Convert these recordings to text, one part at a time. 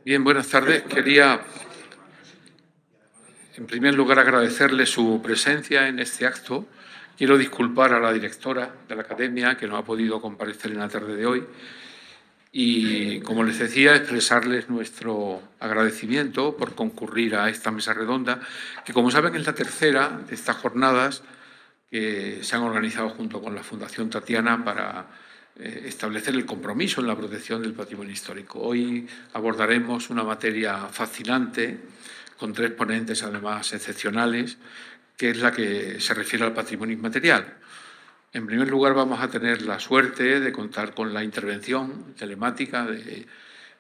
Bien, buenas tardes. Quería, en primer lugar, agradecerle su presencia en este acto. Quiero disculpar a la directora de la Academia, que no ha podido comparecer en la tarde de hoy. Y, como les decía, expresarles nuestro agradecimiento por concurrir a esta mesa redonda, que, como saben, es la tercera de estas jornadas que se han organizado junto con la Fundación Tatiana para establecer el compromiso en la protección del patrimonio histórico. Hoy abordaremos una materia fascinante, con tres ponentes además excepcionales, que es la que se refiere al patrimonio inmaterial. En primer lugar, vamos a tener la suerte de contar con la intervención telemática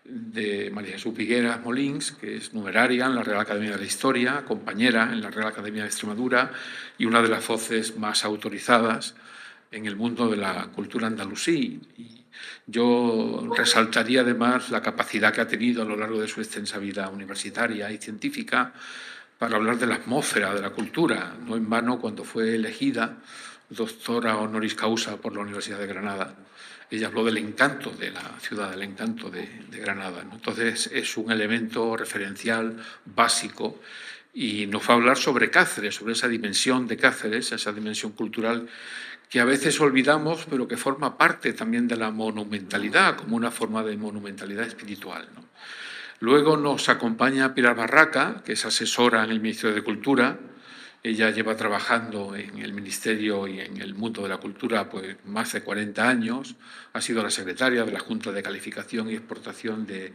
de María Jesús Figueras Molins, que es numeraria en la Real Academia de la Historia, compañera en la Real Academia de Extremadura y una de las voces más autorizadas en el mundo de la cultura andalusí. Y yo resaltaría además la capacidad que ha tenido a lo largo de su extensa vida universitaria y científica para hablar de la atmósfera de la cultura. No en vano, cuando fue elegida doctora honoris causa por la Universidad de Granada, ella habló del encanto de la ciudad, del encanto de Granada, ¿no? Entonces, es un elemento referencial básico y nos va a hablar sobre Cáceres, sobre esa dimensión de Cáceres, esa dimensión cultural que a veces olvidamos, pero que forma parte también de la monumentalidad, como una forma de monumentalidad espiritual, ¿no? Luego nos acompaña Pilar Barraca, que es asesora en el Ministerio de Cultura. Ella lleva trabajando en el Ministerio y en el mundo de la cultura pues, más de 40 años. Ha sido la secretaria de la Junta de Calificación y Exportación de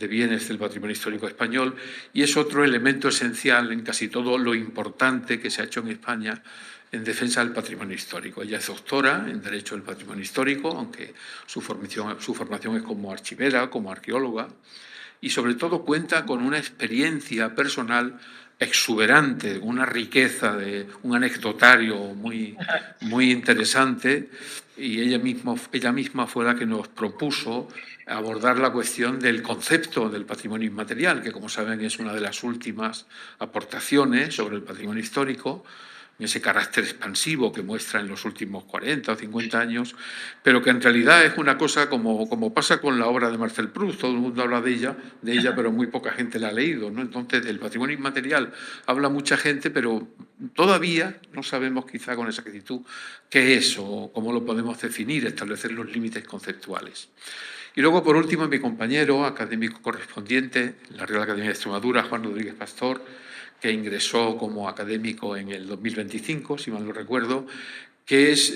Bienes del Patrimonio Histórico Español y es otro elemento esencial en casi todo lo importante que se ha hecho en España en defensa del patrimonio histórico. Ella es doctora en Derecho del Patrimonio Histórico, aunque su formación es como archivera, como arqueóloga, y sobre todo cuenta con una experiencia personal exuberante, una riqueza, de un anecdotario muy interesante, y ella misma fue la que nos propuso abordar la cuestión del concepto del patrimonio inmaterial, que, como saben, es una de las últimas aportaciones sobre el patrimonio histórico, ese carácter expansivo que muestra en los últimos 40 o 50 años, pero que en realidad es una cosa como pasa con la obra de Marcel Proust. Todo el mundo habla de ella, pero muy poca gente la ha leído, ¿no? Entonces, del patrimonio inmaterial habla mucha gente, pero todavía no sabemos quizá con exactitud qué es o cómo lo podemos definir, establecer los límites conceptuales. Y luego, por último, mi compañero académico correspondiente en la Real Academia de Extremadura, Juan Rodríguez Pastor, que ingresó como académico en el 2025, si mal no recuerdo, que es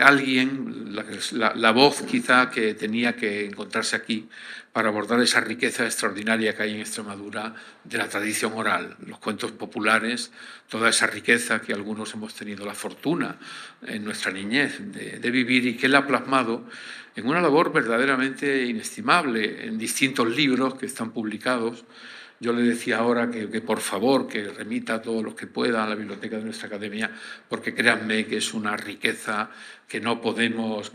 alguien, la voz quizá que tenía que encontrarse aquí para abordar esa riqueza extraordinaria que hay en Extremadura de la tradición oral, los cuentos populares, toda esa riqueza que algunos hemos tenido la fortuna en nuestra niñez de vivir y que él ha plasmado en una labor verdaderamente inestimable en distintos libros que están publicados. Yo le decía ahora que por favor, que remita a todos los que pueda a la biblioteca de nuestra academia, porque créanme que es una riqueza que no podemos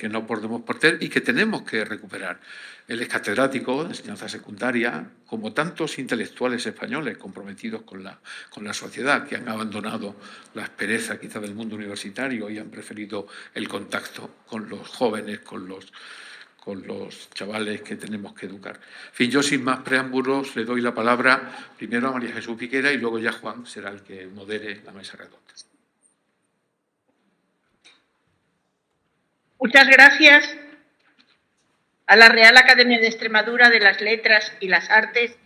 perder y que tenemos que recuperar. Él es catedrático de enseñanza secundaria, como tantos intelectuales españoles comprometidos con la sociedad, que han abandonado la aspereza quizá del mundo universitario y han preferido el contacto con los jóvenes, con los chavales que tenemos que educar. En fin, yo sin más preámbulos le doy la palabra primero a María Jesús Piquera y luego ya Juan será el que modere la mesa redonda. Muchas gracias a la Real Academia de Extremadura de las Letras y las Artes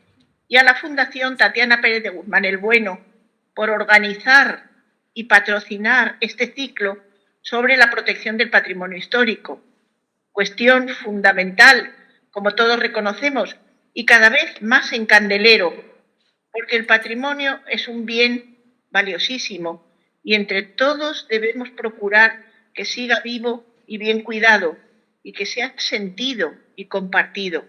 y a la Fundación Tatiana Pérez de Guzmán el Bueno por organizar y patrocinar este ciclo sobre la protección del patrimonio histórico, cuestión fundamental, como todos reconocemos, y cada vez más en candelero, porque el patrimonio es un bien valiosísimo y entre todos debemos procurar que siga vivo y bien cuidado y que sea sentido y compartido.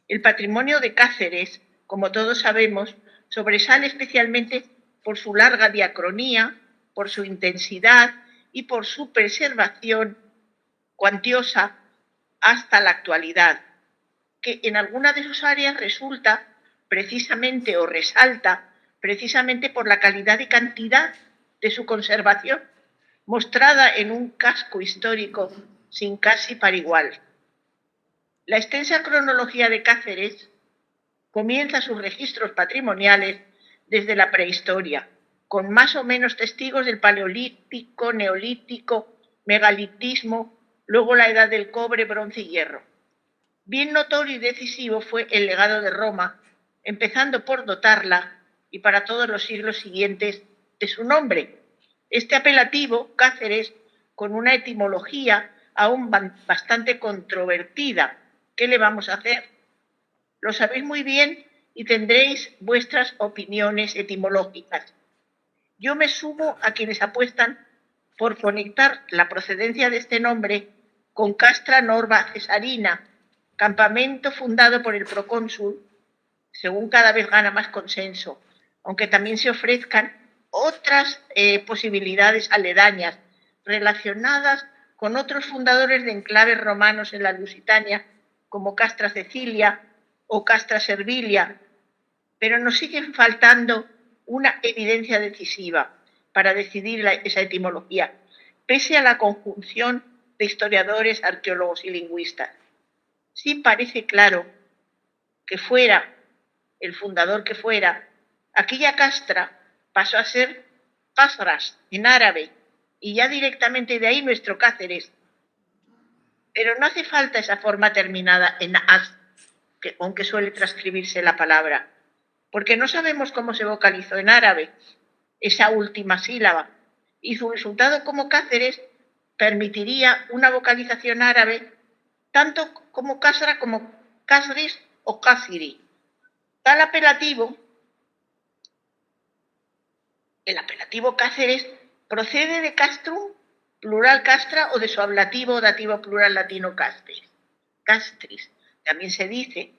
El patrimonio de Cáceres, como todos sabemos, sobresale especialmente por su larga diacronía, por su intensidad y por su preservación cuantiosa hasta la actualidad, que en alguna de sus áreas resulta precisamente o resalta precisamente por la calidad y cantidad de su conservación, mostrada en un casco histórico sin casi par igual. La extensa cronología de Cáceres comienza sus registros patrimoniales desde la prehistoria, con más o menos testigos del Paleolítico, Neolítico, Megalitismo, luego la Edad del Cobre, Bronce y Hierro. Bien notorio y decisivo fue el legado de Roma, empezando por dotarla, y para todos los siglos siguientes, de su nombre. Este apelativo, Cáceres, con una etimología aún bastante controvertida. ¿Qué le vamos a hacer? Lo sabéis muy bien y tendréis vuestras opiniones etimológicas. Yo me sumo a quienes apuestan por conectar la procedencia de este nombre con Castra Norba Cesarina, campamento fundado por el procónsul, según cada vez gana más consenso, aunque también se ofrezcan otras posibilidades aledañas relacionadas con otros fundadores de enclaves romanos en la Lusitania, como Castra Cecilia o Castra Servilia, pero nos siguen faltando una evidencia decisiva para decidir esa etimología, pese a la conjunción de historiadores, arqueólogos y lingüistas. Sí parece claro que fuera el fundador que fuera, aquella castra pasó a ser Casras en árabe, y ya directamente de ahí nuestro Cáceres. Pero no hace falta esa forma terminada en as, aunque suele transcribirse la palabra, porque no sabemos cómo se vocalizó en árabe esa última sílaba, y su resultado como Cáceres permitiría una vocalización árabe tanto como Casra como Casris o Cáciri. Tal apelativo, el apelativo Cáceres, procede de castrum, plural castra, o de su ablativo o dativo plural latino castris, también se dice,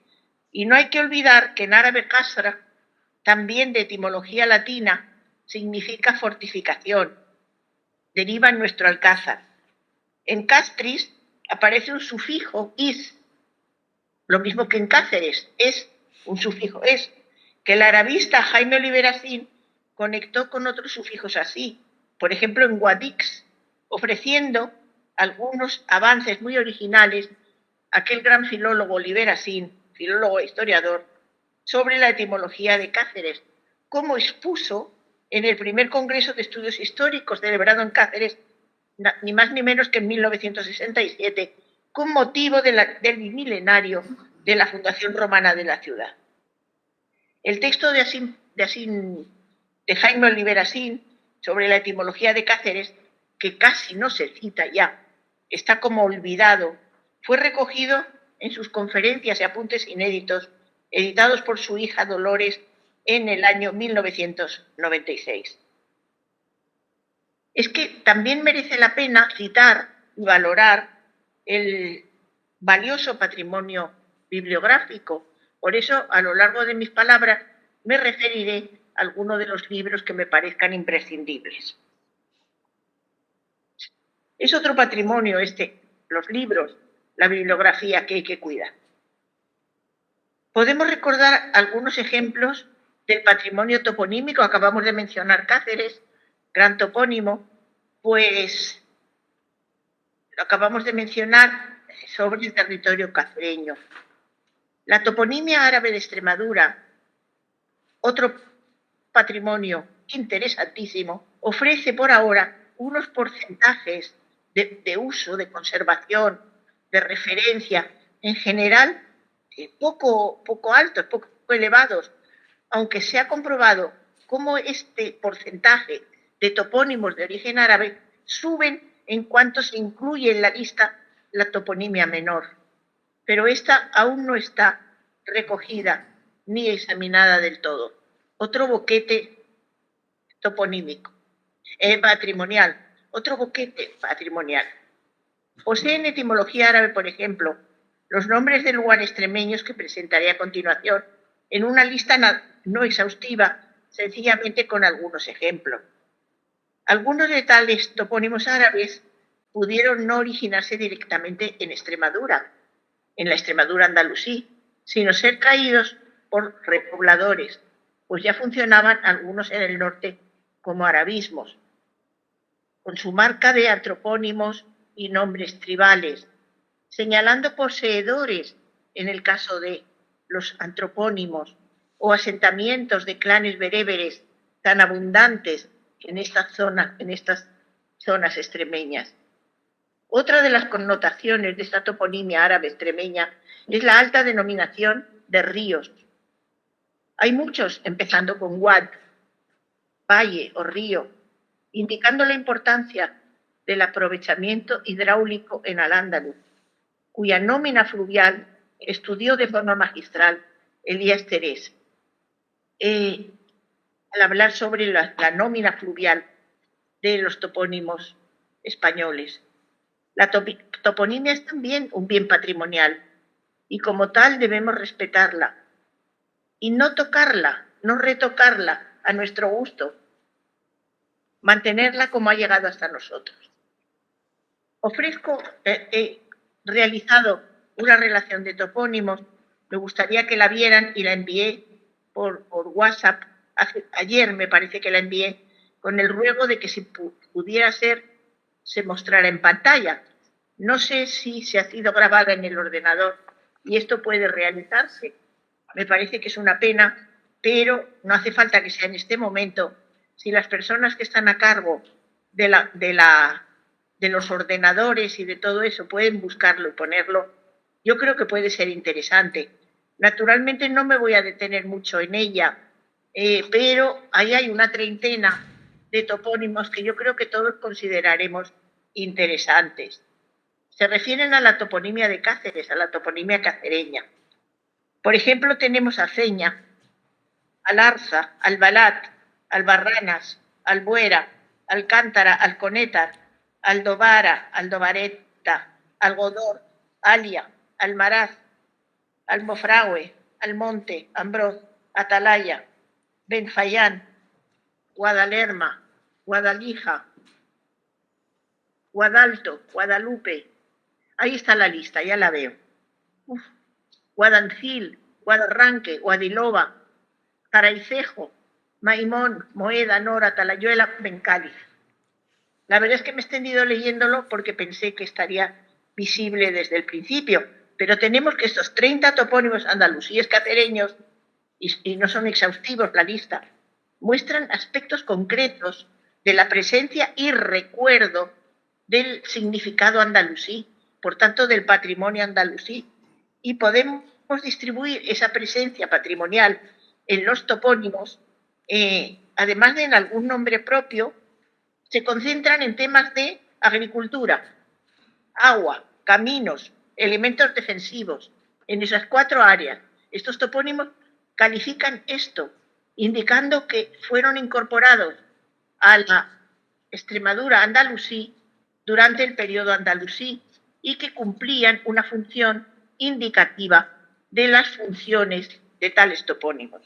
y no hay que olvidar que en árabe castra, también de etimología latina, significa fortificación, deriva en nuestro alcázar. En castris aparece un sufijo is, lo mismo que en Cáceres, es un sufijo es, que el arabista Jaime Oliverasín conectó con otros sufijos así, por ejemplo en Guadix, ofreciendo algunos avances muy originales a aquel gran filólogo Oliverasín, filólogo e historiador, sobre la etimología de Cáceres, como expuso en el primer Congreso de Estudios Históricos celebrado en Cáceres, ni más ni menos que en 1967, con motivo del milenario de la fundación romana de la ciudad. El texto de Jaime Oliverasín sobre la etimología de Cáceres, que casi no se cita ya, está como olvidado, fue recogido en sus conferencias y apuntes inéditos, editados por su hija Dolores en el año 1996. Es que también merece la pena citar y valorar el valioso patrimonio bibliográfico. Por eso, a lo largo de mis palabras, me referiré a algunos de los libros que me parezcan imprescindibles. Es otro patrimonio los libros, la bibliografía que hay que cuidar. Podemos recordar algunos ejemplos del patrimonio toponímico. Acabamos de mencionar Cáceres, gran topónimo, pues lo acabamos de mencionar sobre el territorio cacereño. La toponimia árabe de Extremadura, otro patrimonio interesantísimo, ofrece por ahora unos porcentajes de uso, de conservación, de referencia, en general poco altos, poco elevados, aunque se ha comprobado cómo este porcentaje de topónimos de origen árabe suben en cuanto se incluye en la lista la toponimia menor, pero esta aún no está recogida ni examinada del todo. Otro boquete toponímico, patrimonial, otro boquete patrimonial. Poseen etimología árabe, por ejemplo, los nombres de lugares extremeños que presentaré a continuación en una lista no exhaustiva, sencillamente con algunos ejemplos. Algunos de tales topónimos árabes pudieron no originarse directamente en Extremadura, en la Extremadura andalusí, sino ser traídos por repobladores, pues ya funcionaban algunos en el norte como arabismos, con su marca de antropónimos y nombres tribales, señalando poseedores en el caso de, los antropónimos o asentamientos de clanes bereberes tan abundantes en estas zonas extremeñas. Otra de las connotaciones de esta toponimia árabe extremeña es la alta denominación de ríos. Hay muchos, empezando con wad, valle o río, indicando la importancia del aprovechamiento hidráulico en Al-Ándalus, cuya nómina fluvial estudió de forma magistral Elías Terés. Al hablar sobre la nómina fluvial de los topónimos españoles. La toponimia es también un bien patrimonial y como tal debemos respetarla y no tocarla, no retocarla a nuestro gusto, mantenerla como ha llegado hasta nosotros. He realizado una relación de topónimos, me gustaría que la vieran y la envié por WhatsApp, ayer me parece que la envié, con el ruego de que si pudiera ser, se mostrara en pantalla. No sé si se ha sido grabada en el ordenador y esto puede realizarse. Me parece que es una pena, pero no hace falta que sea en este momento. Si las personas que están a cargo de los ordenadores y de todo eso pueden buscarlo y ponerlo, yo creo que puede ser interesante. Naturalmente no me voy a detener mucho en ella, pero ahí hay una treintena de topónimos que yo creo que todos consideraremos interesantes. Se refieren a la toponimia de Cáceres, a la toponimia cacereña. Por ejemplo, tenemos a Ceña, Alarza, Albalat, Albarranas, Albuera, Alcántara, Alconétar, Aldovara, Aldobareta, Algodor, Alia, Almaraz, Almofragüe, Almonte, Ambroz, Atalaya, Benfayán, Guadalerma, Guadalija, Guadalto, Guadalupe. Ahí está la lista, ya la veo. Guadancil, Guadarranque, Guadilova, Caraicejo, Maimón, Moeda, Nora, Talayuela, Bencáliz. La verdad es que me he extendido leyéndolo porque pensé que estaría visible desde el principio, pero tenemos que estos 30 topónimos andalusíes cacereños, y no son exhaustivos la lista, muestran aspectos concretos de la presencia y recuerdo del significado andalusí, por tanto del patrimonio andalusí, y podemos distribuir esa presencia patrimonial en los topónimos, además de en algún nombre propio, se concentran en temas de agricultura, agua, caminos, elementos defensivos, en esas 4 áreas. Estos topónimos califican esto, indicando que fueron incorporados a la Extremadura andalusí durante el periodo andalusí y que cumplían una función indicativa de las funciones de tales topónimos.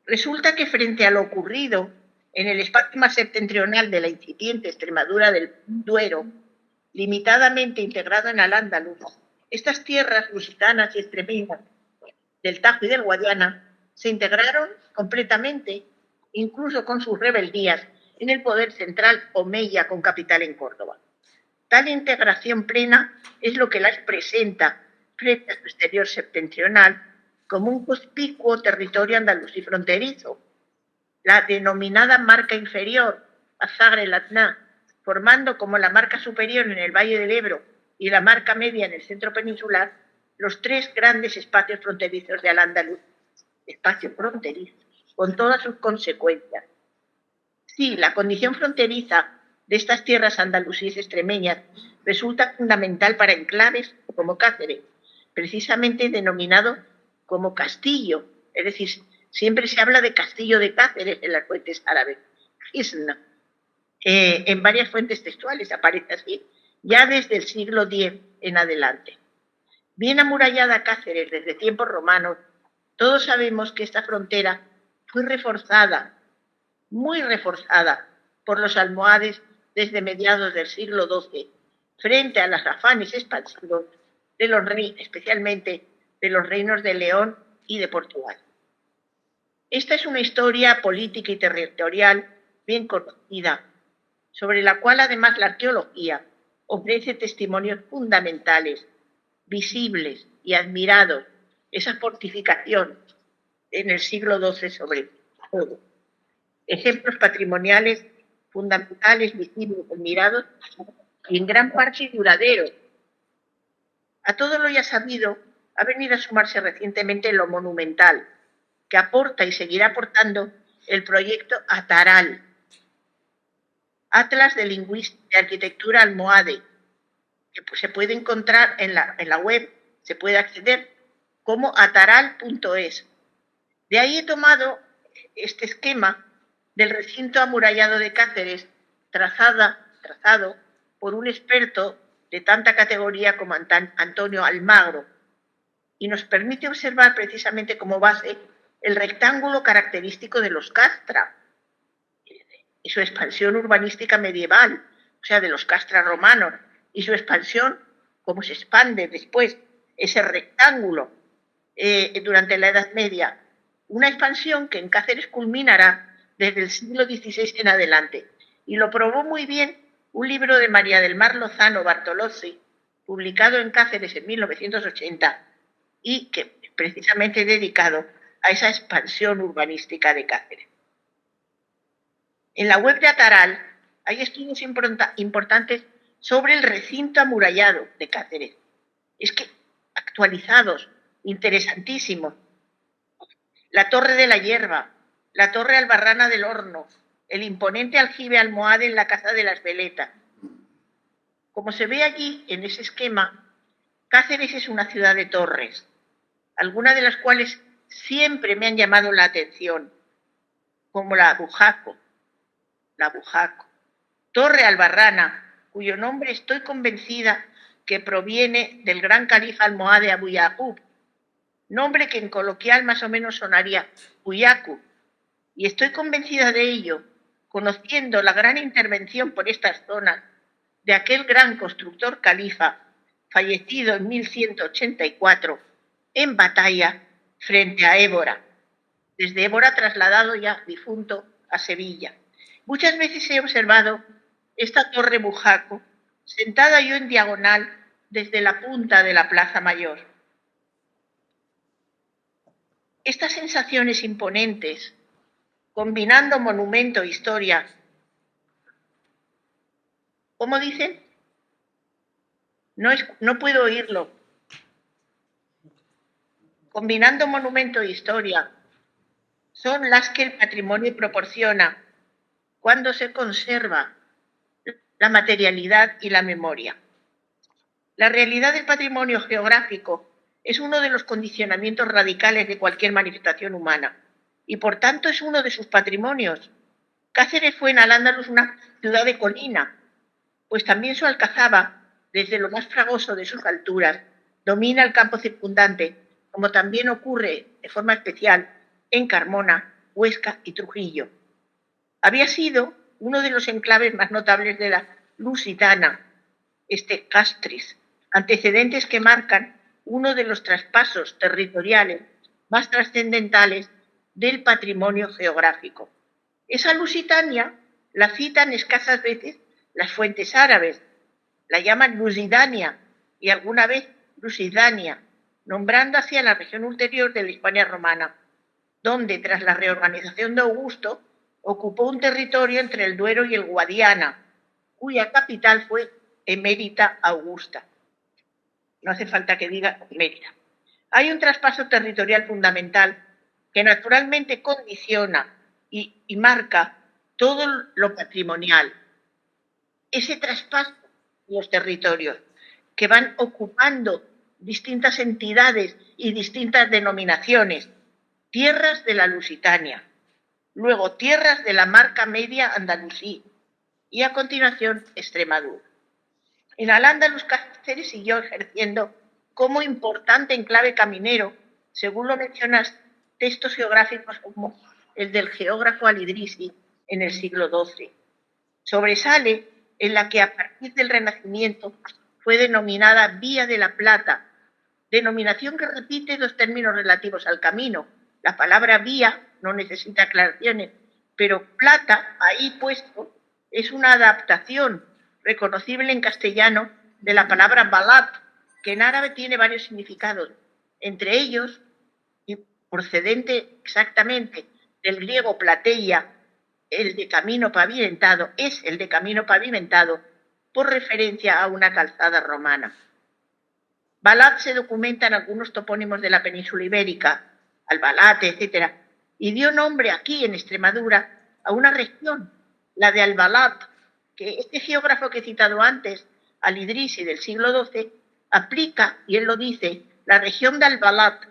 Resulta que frente a lo ocurrido en el espacio más septentrional de la incipiente Extremadura del Duero, limitadamente integrado en Al-Ándalus, estas tierras lusitanas y extremeñas del Tajo y del Guadiana se integraron completamente, incluso con sus rebeldías, en el poder central omeya con capital en Córdoba. Tal integración plena es lo que las presenta frente a su exterior septentrional como un conspicuo territorio andalusí fronterizo. La denominada marca inferior, Azagre-Latná, formando como la marca superior en el Valle del Ebro y la marca media en el centro peninsular, los 3 grandes espacios fronterizos de Al-Ándalus, espacios fronterizos, con todas sus consecuencias. Sí, la condición fronteriza de estas tierras andalusíes extremeñas resulta fundamental para enclaves como Cáceres, precisamente denominado como castillo, es decir, siempre se habla de castillo de Cáceres en las fuentes árabes, Hisn. En varias fuentes textuales aparece así, ya desde el siglo X en adelante. Bien amurallada Cáceres desde tiempos romanos, todos sabemos que esta frontera fue reforzada, muy reforzada, por los almohades desde mediados del siglo XII, frente a los afanes expansivos de los reinos, especialmente de los reinos de León y de Portugal. Esta es una historia política y territorial bien conocida, sobre la cual además la arqueología ofrece testimonios fundamentales, visibles y admirados, esa fortificación en el siglo XII sobre todo. Ejemplos patrimoniales fundamentales, visibles, admirados y en gran parte duraderos. A todo lo ya sabido ha venido a sumarse recientemente lo monumental, que aporta y seguirá aportando el proyecto Ataral, Atlas de Arquitectura Almohade, que se puede encontrar en la web, se puede acceder como ataral.es. De ahí he tomado este esquema del recinto amurallado de Cáceres, trazado por un experto de tanta categoría como Antonio Almagro, y nos permite observar precisamente como base el rectángulo característico de los castra y su expansión urbanística medieval, o sea, de los castras romanos, y su expansión, cómo se expande después ese rectángulo durante la Edad Media, una expansión que en Cáceres culminará desde el siglo XVI en adelante. Y lo probó muy bien un libro de María del Mar Lozano Bartolozzi, publicado en Cáceres en 1980, y que es precisamente dedicado a esa expansión urbanística de Cáceres. En la web de Ataral hay estudios importantes sobre el recinto amurallado de Cáceres. Es que actualizados, interesantísimos. La Torre de la Hierba, la Torre Albarrana del Horno, el imponente aljibe almohade en la Casa de las Veletas. Como se ve allí en ese esquema, Cáceres es una ciudad de torres, algunas de las cuales siempre me han llamado la atención, como la Bujaco, Torre Albarrana, cuyo nombre estoy convencida que proviene del gran califa almohade Abu Yaqub, nombre que en coloquial más o menos sonaría Buyacu, y estoy convencida de ello, conociendo la gran intervención por estas zonas de aquel gran constructor califa, fallecido en 1184, en batalla frente a Évora, desde Évora trasladado ya difunto a Sevilla. Muchas veces he observado esta torre Bujaco, sentada yo en diagonal desde la punta de la Plaza Mayor. Estas sensaciones imponentes, combinando monumento e historia, ¿cómo dicen? No puedo oírlo. Combinando monumento e historia, son las que el patrimonio proporciona cuando se conserva la materialidad y la memoria. La realidad del patrimonio geográfico es uno de los condicionamientos radicales de cualquier manifestación humana y, por tanto, es uno de sus patrimonios. Cáceres fue en Al-Ándalus una ciudad de colina, pues también su alcazaba, desde lo más fragoso de sus alturas, domina el campo circundante, como también ocurre de forma especial en Carmona, Huesca y Trujillo. Había sido uno de los enclaves más notables de la Lusitania, Castris, antecedentes que marcan uno de los traspasos territoriales más trascendentales del patrimonio geográfico. Esa Lusitania la citan escasas veces las fuentes árabes, la llaman Lusidania y alguna vez Lusidania, nombrando hacia la región ulterior de la Hispania romana, donde tras la reorganización de Augusto ocupó un territorio entre el Duero y el Guadiana, cuya capital fue Emérita Augusta. No hace falta que diga Mérida. Hay un traspaso territorial fundamental que naturalmente condiciona y marca todo lo patrimonial. Ese traspaso de los territorios que van ocupando distintas entidades y distintas denominaciones, tierras de la Lusitania, luego tierras de la Marca Media Andalusí y a continuación Extremadura. En Al-Ándalus, Cáceres siguió ejerciendo como importante enclave caminero, según lo mencionan textos geográficos como el del geógrafo Al-Idrisi en el siglo XII. Sobresale en la que a partir del Renacimiento fue denominada Vía de la Plata, denominación que repite dos términos relativos al camino. La palabra vía no necesita aclaraciones, pero plata, ahí puesto, es una adaptación reconocible en castellano de la palabra balat, que en árabe tiene varios significados, entre ellos, y procedente exactamente del griego plateia, el de camino pavimentado, es el de camino pavimentado, por referencia a una calzada romana. Balat se documenta en algunos topónimos de la península ibérica, Albalate, etc., y dio nombre aquí en Extremadura a una región, la de Albalat, que este geógrafo que he citado antes, Al-Idrisi del siglo XII, aplica, y él lo dice, la región de Albalat,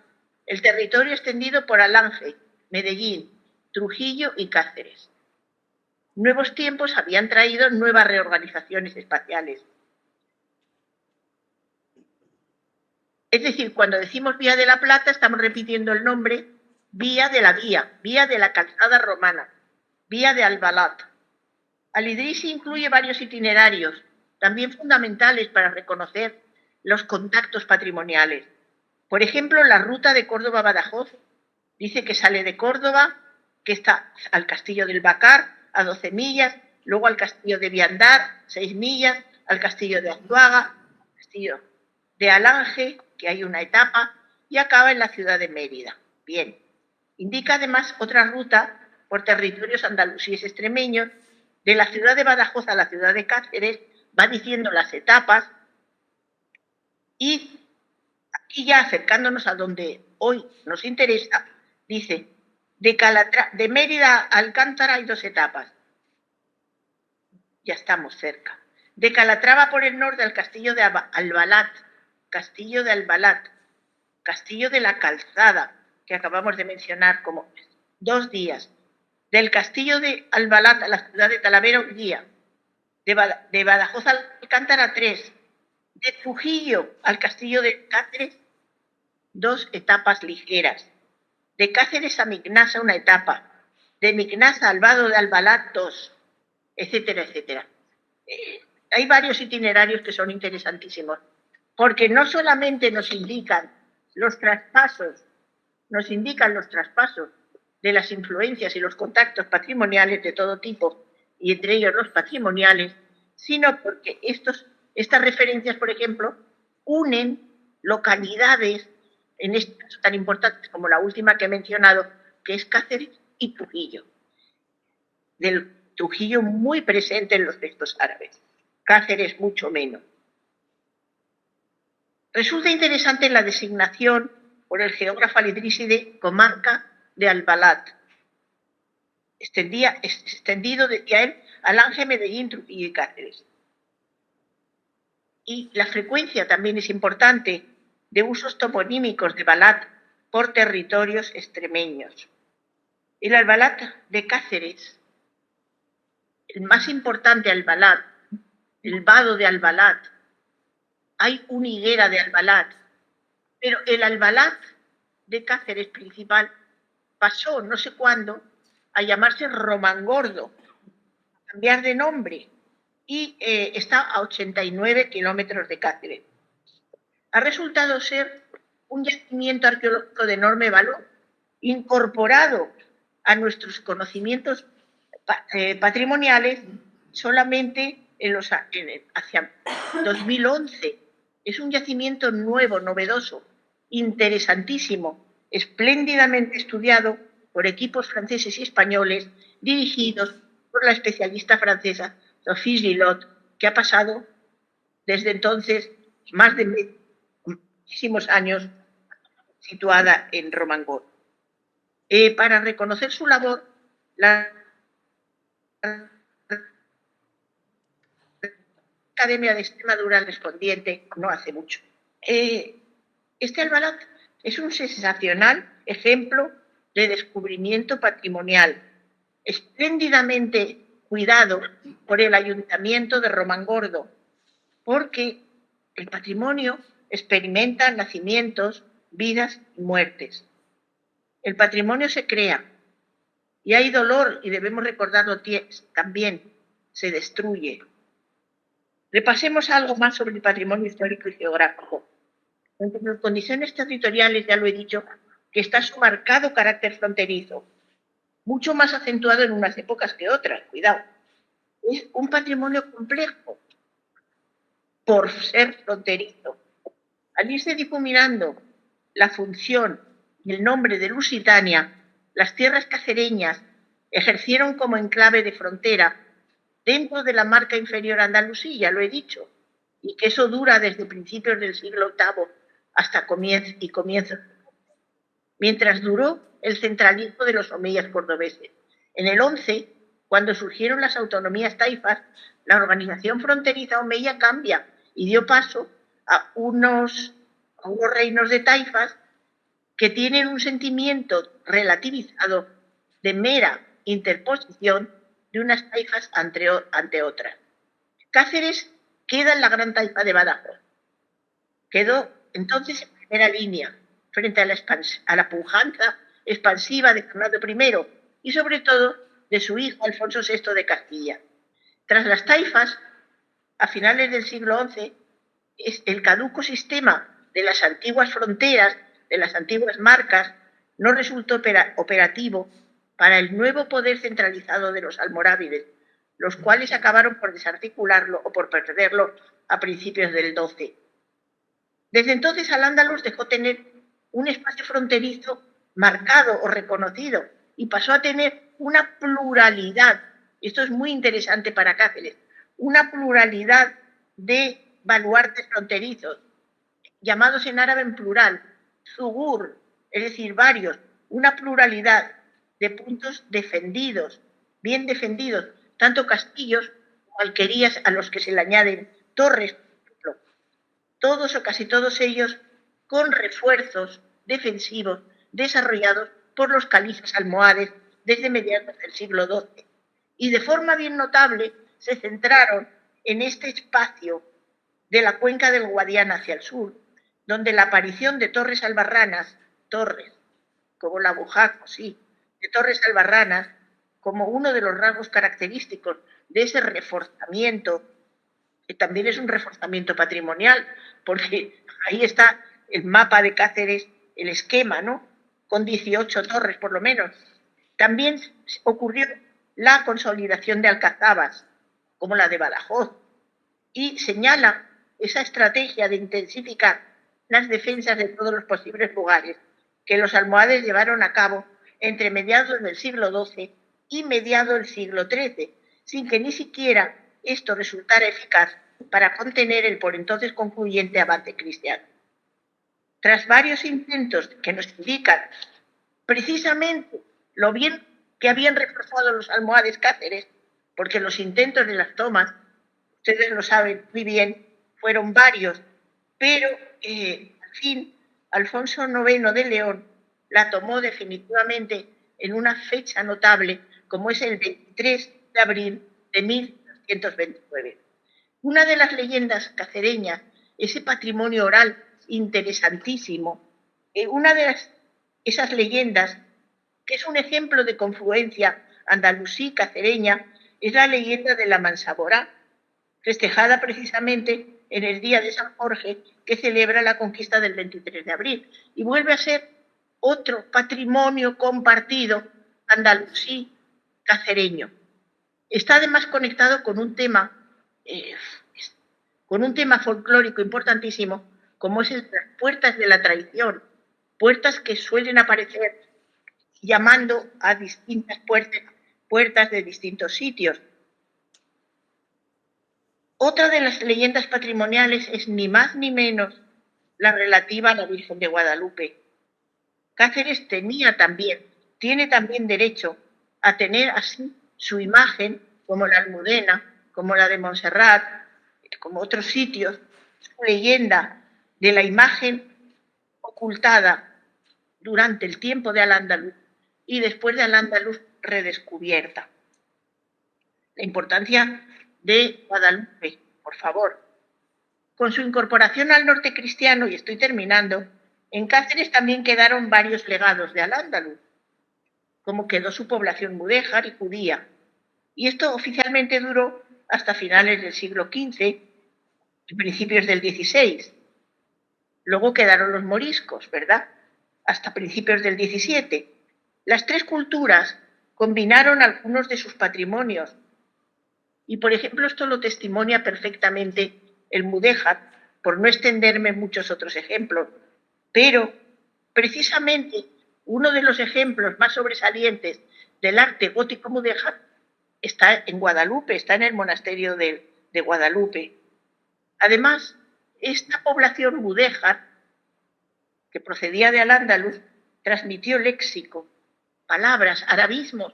el territorio extendido por Alange, Medellín, Trujillo y Cáceres. Nuevos tiempos habían traído nuevas reorganizaciones espaciales. Es decir, cuando decimos Vía de la Plata, estamos repitiendo el nombre Vía de la calzada romana, Vía de Albalat. Al-Idrisi incluye varios itinerarios, también fundamentales para reconocer los contactos patrimoniales. Por ejemplo, la ruta de Córdoba-Badajoz dice que sale de Córdoba, que está al Castillo del Bacar, a 12 millas, luego al Castillo de Viandar, 6 millas, al Castillo de Azuaga, Castillo de Alange, que hay una etapa, y acaba en la ciudad de Mérida. Bien. Indica además otra ruta por territorios andalusíes extremeños, de la ciudad de Badajoz a la ciudad de Cáceres, va diciendo las etapas, y aquí ya acercándonos a donde hoy nos interesa, dice, de Mérida a Alcántara hay 2 etapas. Ya estamos cerca. De Calatrava por el norte al Castillo de Albalat, Castillo de la Calzada, que acabamos de mencionar como 2 días. Del Castillo de Albalat a la ciudad de Talavera, 1 día. De Badajoz a Alcántara, 3. De Trujillo al Castillo de Cáceres, 2 etapas ligeras. De Cáceres a Mignasa, 1 etapa. De Mignasa al Vado de Albalat, 2, etcétera, etcétera. Hay varios itinerarios que son interesantísimos, porque no solamente nos indican los traspasos de las influencias y los contactos patrimoniales de todo tipo, y entre ellos los patrimoniales, sino porque estas referencias, por ejemplo, unen localidades, en este caso tan importantes como la última que he mencionado, que es Cáceres y Trujillo. Del Trujillo muy presente en los textos árabes, Cáceres mucho menos. Resulta interesante la designación por el geógrafo Al-Idrisi de comarca de Albalat, extendido desde él Alange, Medellín, Trujillo y Cáceres. Y la frecuencia también es importante de usos toponímicos de Balat por territorios extremeños. El Albalat de Cáceres, el más importante Albalat, el Vado de Albalat, hay una higuera de Albalat, pero el Albalat de Cáceres principal pasó, no sé cuándo, a llamarse Romangordo, a cambiar de nombre, y está a 89 kilómetros de Cáceres. Ha resultado ser un yacimiento arqueológico de enorme valor, incorporado a nuestros conocimientos patrimoniales solamente hacia 2011. Es un yacimiento nuevo, novedoso, interesantísimo, espléndidamente estudiado por equipos franceses y españoles, dirigidos por la especialista francesa Sophie Gillot, que ha pasado desde entonces más de muchísimos años situada en Romangor. Para reconocer su labor, la Academia de Extremadura respondiente no hace mucho. Este Albalat es un sensacional ejemplo de descubrimiento patrimonial, espléndidamente cuidado por el Ayuntamiento de Romangordo, porque el patrimonio experimenta nacimientos, vidas y muertes. El patrimonio se crea y hay dolor, y debemos recordarlo también, se destruye. Repasemos algo más sobre el patrimonio histórico y geográfico. Entre las condiciones territoriales, ya lo he dicho, que está su marcado carácter fronterizo, mucho más acentuado en unas épocas que otras, cuidado. Es un patrimonio complejo, por ser fronterizo. Al irse difuminando la función y el nombre de Lusitania, las tierras cacereñas ejercieron como enclave de frontera dentro de la marca inferior Andalusía, lo he dicho, y que eso dura desde principios del siglo VIII hasta comienzos, mientras duró el centralismo de los omeyas cordobeses. En el 11, cuando surgieron las autonomías taifas, la organización fronteriza omeya cambia y dio paso a unos reinos de taifas que tienen un sentimiento relativizado de mera interposición de unas taifas ante otras. Cáceres queda en la gran taifa de Badajoz. Quedó entonces en primera línea frente a la pujanza expansiva de Fernando I y sobre todo de su hijo Alfonso VI de Castilla. Tras las taifas, a finales del siglo XI, el caduco sistema de las antiguas fronteras, de las antiguas marcas, no resultó operativo para el nuevo poder centralizado de los almorávides, los cuales acabaron por desarticularlo o por perderlo a principios del XII. Desde entonces Al-Ándalus dejó tener un espacio fronterizo marcado o reconocido y pasó a tener una pluralidad, esto es muy interesante para Cáceres, una pluralidad de baluartes fronterizos, llamados en árabe en plural, zugur, es decir, varios, una pluralidad de puntos defendidos, bien defendidos, tanto castillos como alquerías a los que se le añaden torres, por ejemplo, todos o casi todos ellos con refuerzos defensivos desarrollados por los califas almohades desde mediados del siglo XII. Y de forma bien notable se centraron en este espacio de la cuenca del Guadiana hacia el sur, donde la aparición de torres albarranas, torres como la Bujaco, sí, de torres albarranas, como uno de los rasgos característicos de ese reforzamiento, que también es un reforzamiento patrimonial, porque ahí está el mapa de Cáceres, el esquema, ¿no? Con 18 torres por lo menos. También ocurrió la consolidación de alcazabas, como la de Badajoz, y señala esa estrategia de intensificar las defensas de todos los posibles lugares que los almohades llevaron a cabo entre mediados del siglo XII y mediados del siglo XIII, sin que ni siquiera esto resultara eficaz para contener el por entonces concluyente avance cristiano. Tras varios intentos que nos indican precisamente lo bien que habían reforzado los almohades Cáceres, porque los intentos de las tomas, ustedes lo saben muy bien, fueron varios, pero al fin Alfonso IX de León la tomó definitivamente en una fecha notable, como es el 23 de abril de 1229. Una de las leyendas cacereñas, ese patrimonio oral interesantísimo, una de esas leyendas que es un ejemplo de confluencia andalusí-cacereña, es la leyenda de la Mansaborá, festejada precisamente en el día de San Jorge, que celebra la conquista del 23 de abril, y vuelve a ser otro patrimonio compartido andalusí-cacereño. Está además conectado con un tema folclórico importantísimo, como es el de las puertas de la traición, puertas que suelen aparecer llamando a distintas puertas de distintos sitios. Otra de las leyendas patrimoniales es ni más ni menos la relativa a la Virgen de Guadalupe. Cáceres tiene también derecho a tener así su imagen, como la Almudena, como la de Montserrat, como otros sitios, su leyenda de la imagen ocultada durante el tiempo de Al-Ándalus y después de Al-Ándalus redescubierta. La importancia de Guadalupe, por favor. Con su incorporación al norte cristiano, y estoy terminando, en Cáceres también quedaron varios legados de Al-Ándalus, como quedó su población mudéjar y judía. Y esto oficialmente duró hasta finales del siglo XV y principios del XVI. Luego quedaron los moriscos, ¿verdad? Hasta principios del XVII. Las tres culturas combinaron algunos de sus patrimonios. Y, por ejemplo, esto lo testimonia perfectamente el mudéjar, por no extenderme en muchos otros ejemplos. Pero, precisamente, uno de los ejemplos más sobresalientes del arte gótico mudéjar está en Guadalupe, está en el monasterio de Guadalupe. Además, esta población mudéjar, que procedía de Al-Ándalus, transmitió léxico, palabras, arabismos,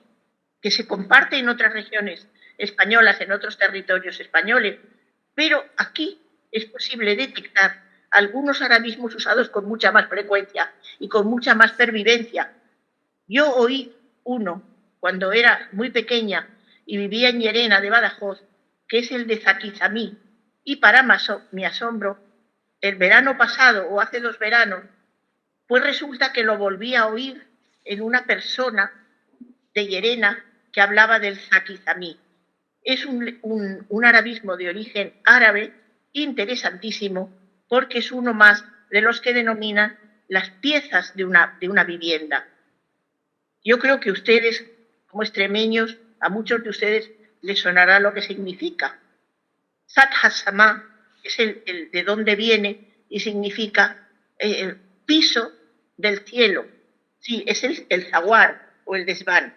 que se comparten en otras regiones españolas, en otros territorios españoles, pero aquí es posible detectar algunos arabismos usados con mucha más frecuencia y con mucha más pervivencia. Yo oí uno cuando era muy pequeña y vivía en Llerena de Badajoz, que es el de Zaquizamí, y para mi asombro, el verano pasado o hace 2 veranos, pues resulta que lo volví a oír en una persona de Llerena que hablaba del Zaquizamí. Es un arabismo de origen árabe interesantísimo porque es uno más de los que denominan las piezas de una vivienda. Yo creo que ustedes, como extremeños, a muchos de ustedes les sonará lo que significa. Sat Hassamá es el de dónde viene y significa el piso del cielo. Sí, es el zaguar o el desván.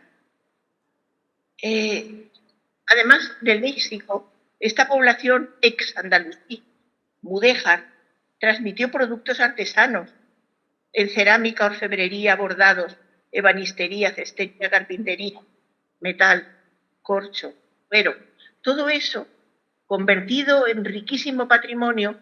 Además del léxico, esta población ex-andalusí, mudéjar, transmitió productos artesanos en cerámica, orfebrería, bordados, ebanistería, cestería, carpintería, metal, corcho, cuero. Todo eso, convertido en riquísimo patrimonio,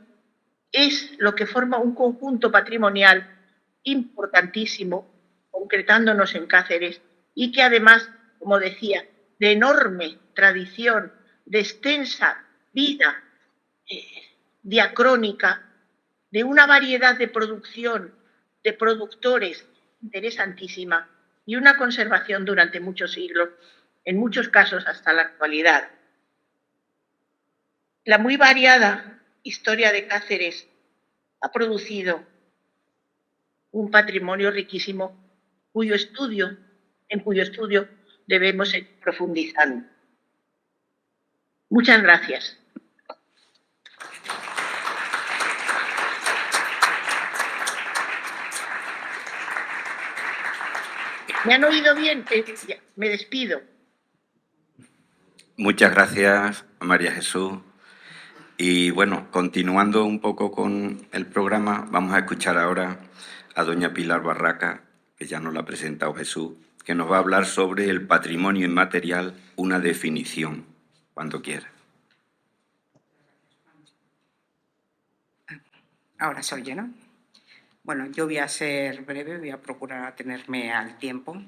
es lo que forma un conjunto patrimonial importantísimo, concretándonos en Cáceres, y que además, como decía, de enorme tradición, de extensa vida diacrónica, de una variedad de producción, de productores interesantísima y una conservación durante muchos siglos, en muchos casos hasta la actualidad. La muy variada historia de Cáceres ha producido un patrimonio riquísimo en cuyo estudio debemos ir profundizando. Muchas gracias. ¿Me han oído bien? Me despido. Muchas gracias, María Jesús. Y bueno, continuando un poco con el programa, vamos a escuchar ahora a doña Pilar Barraca, que ya nos la ha presentado Jesús, que nos va a hablar sobre el patrimonio inmaterial, una definición, cuando quiera. Ahora se oye, ¿no? Bueno, yo voy a ser breve, voy a procurar atenerme al tiempo.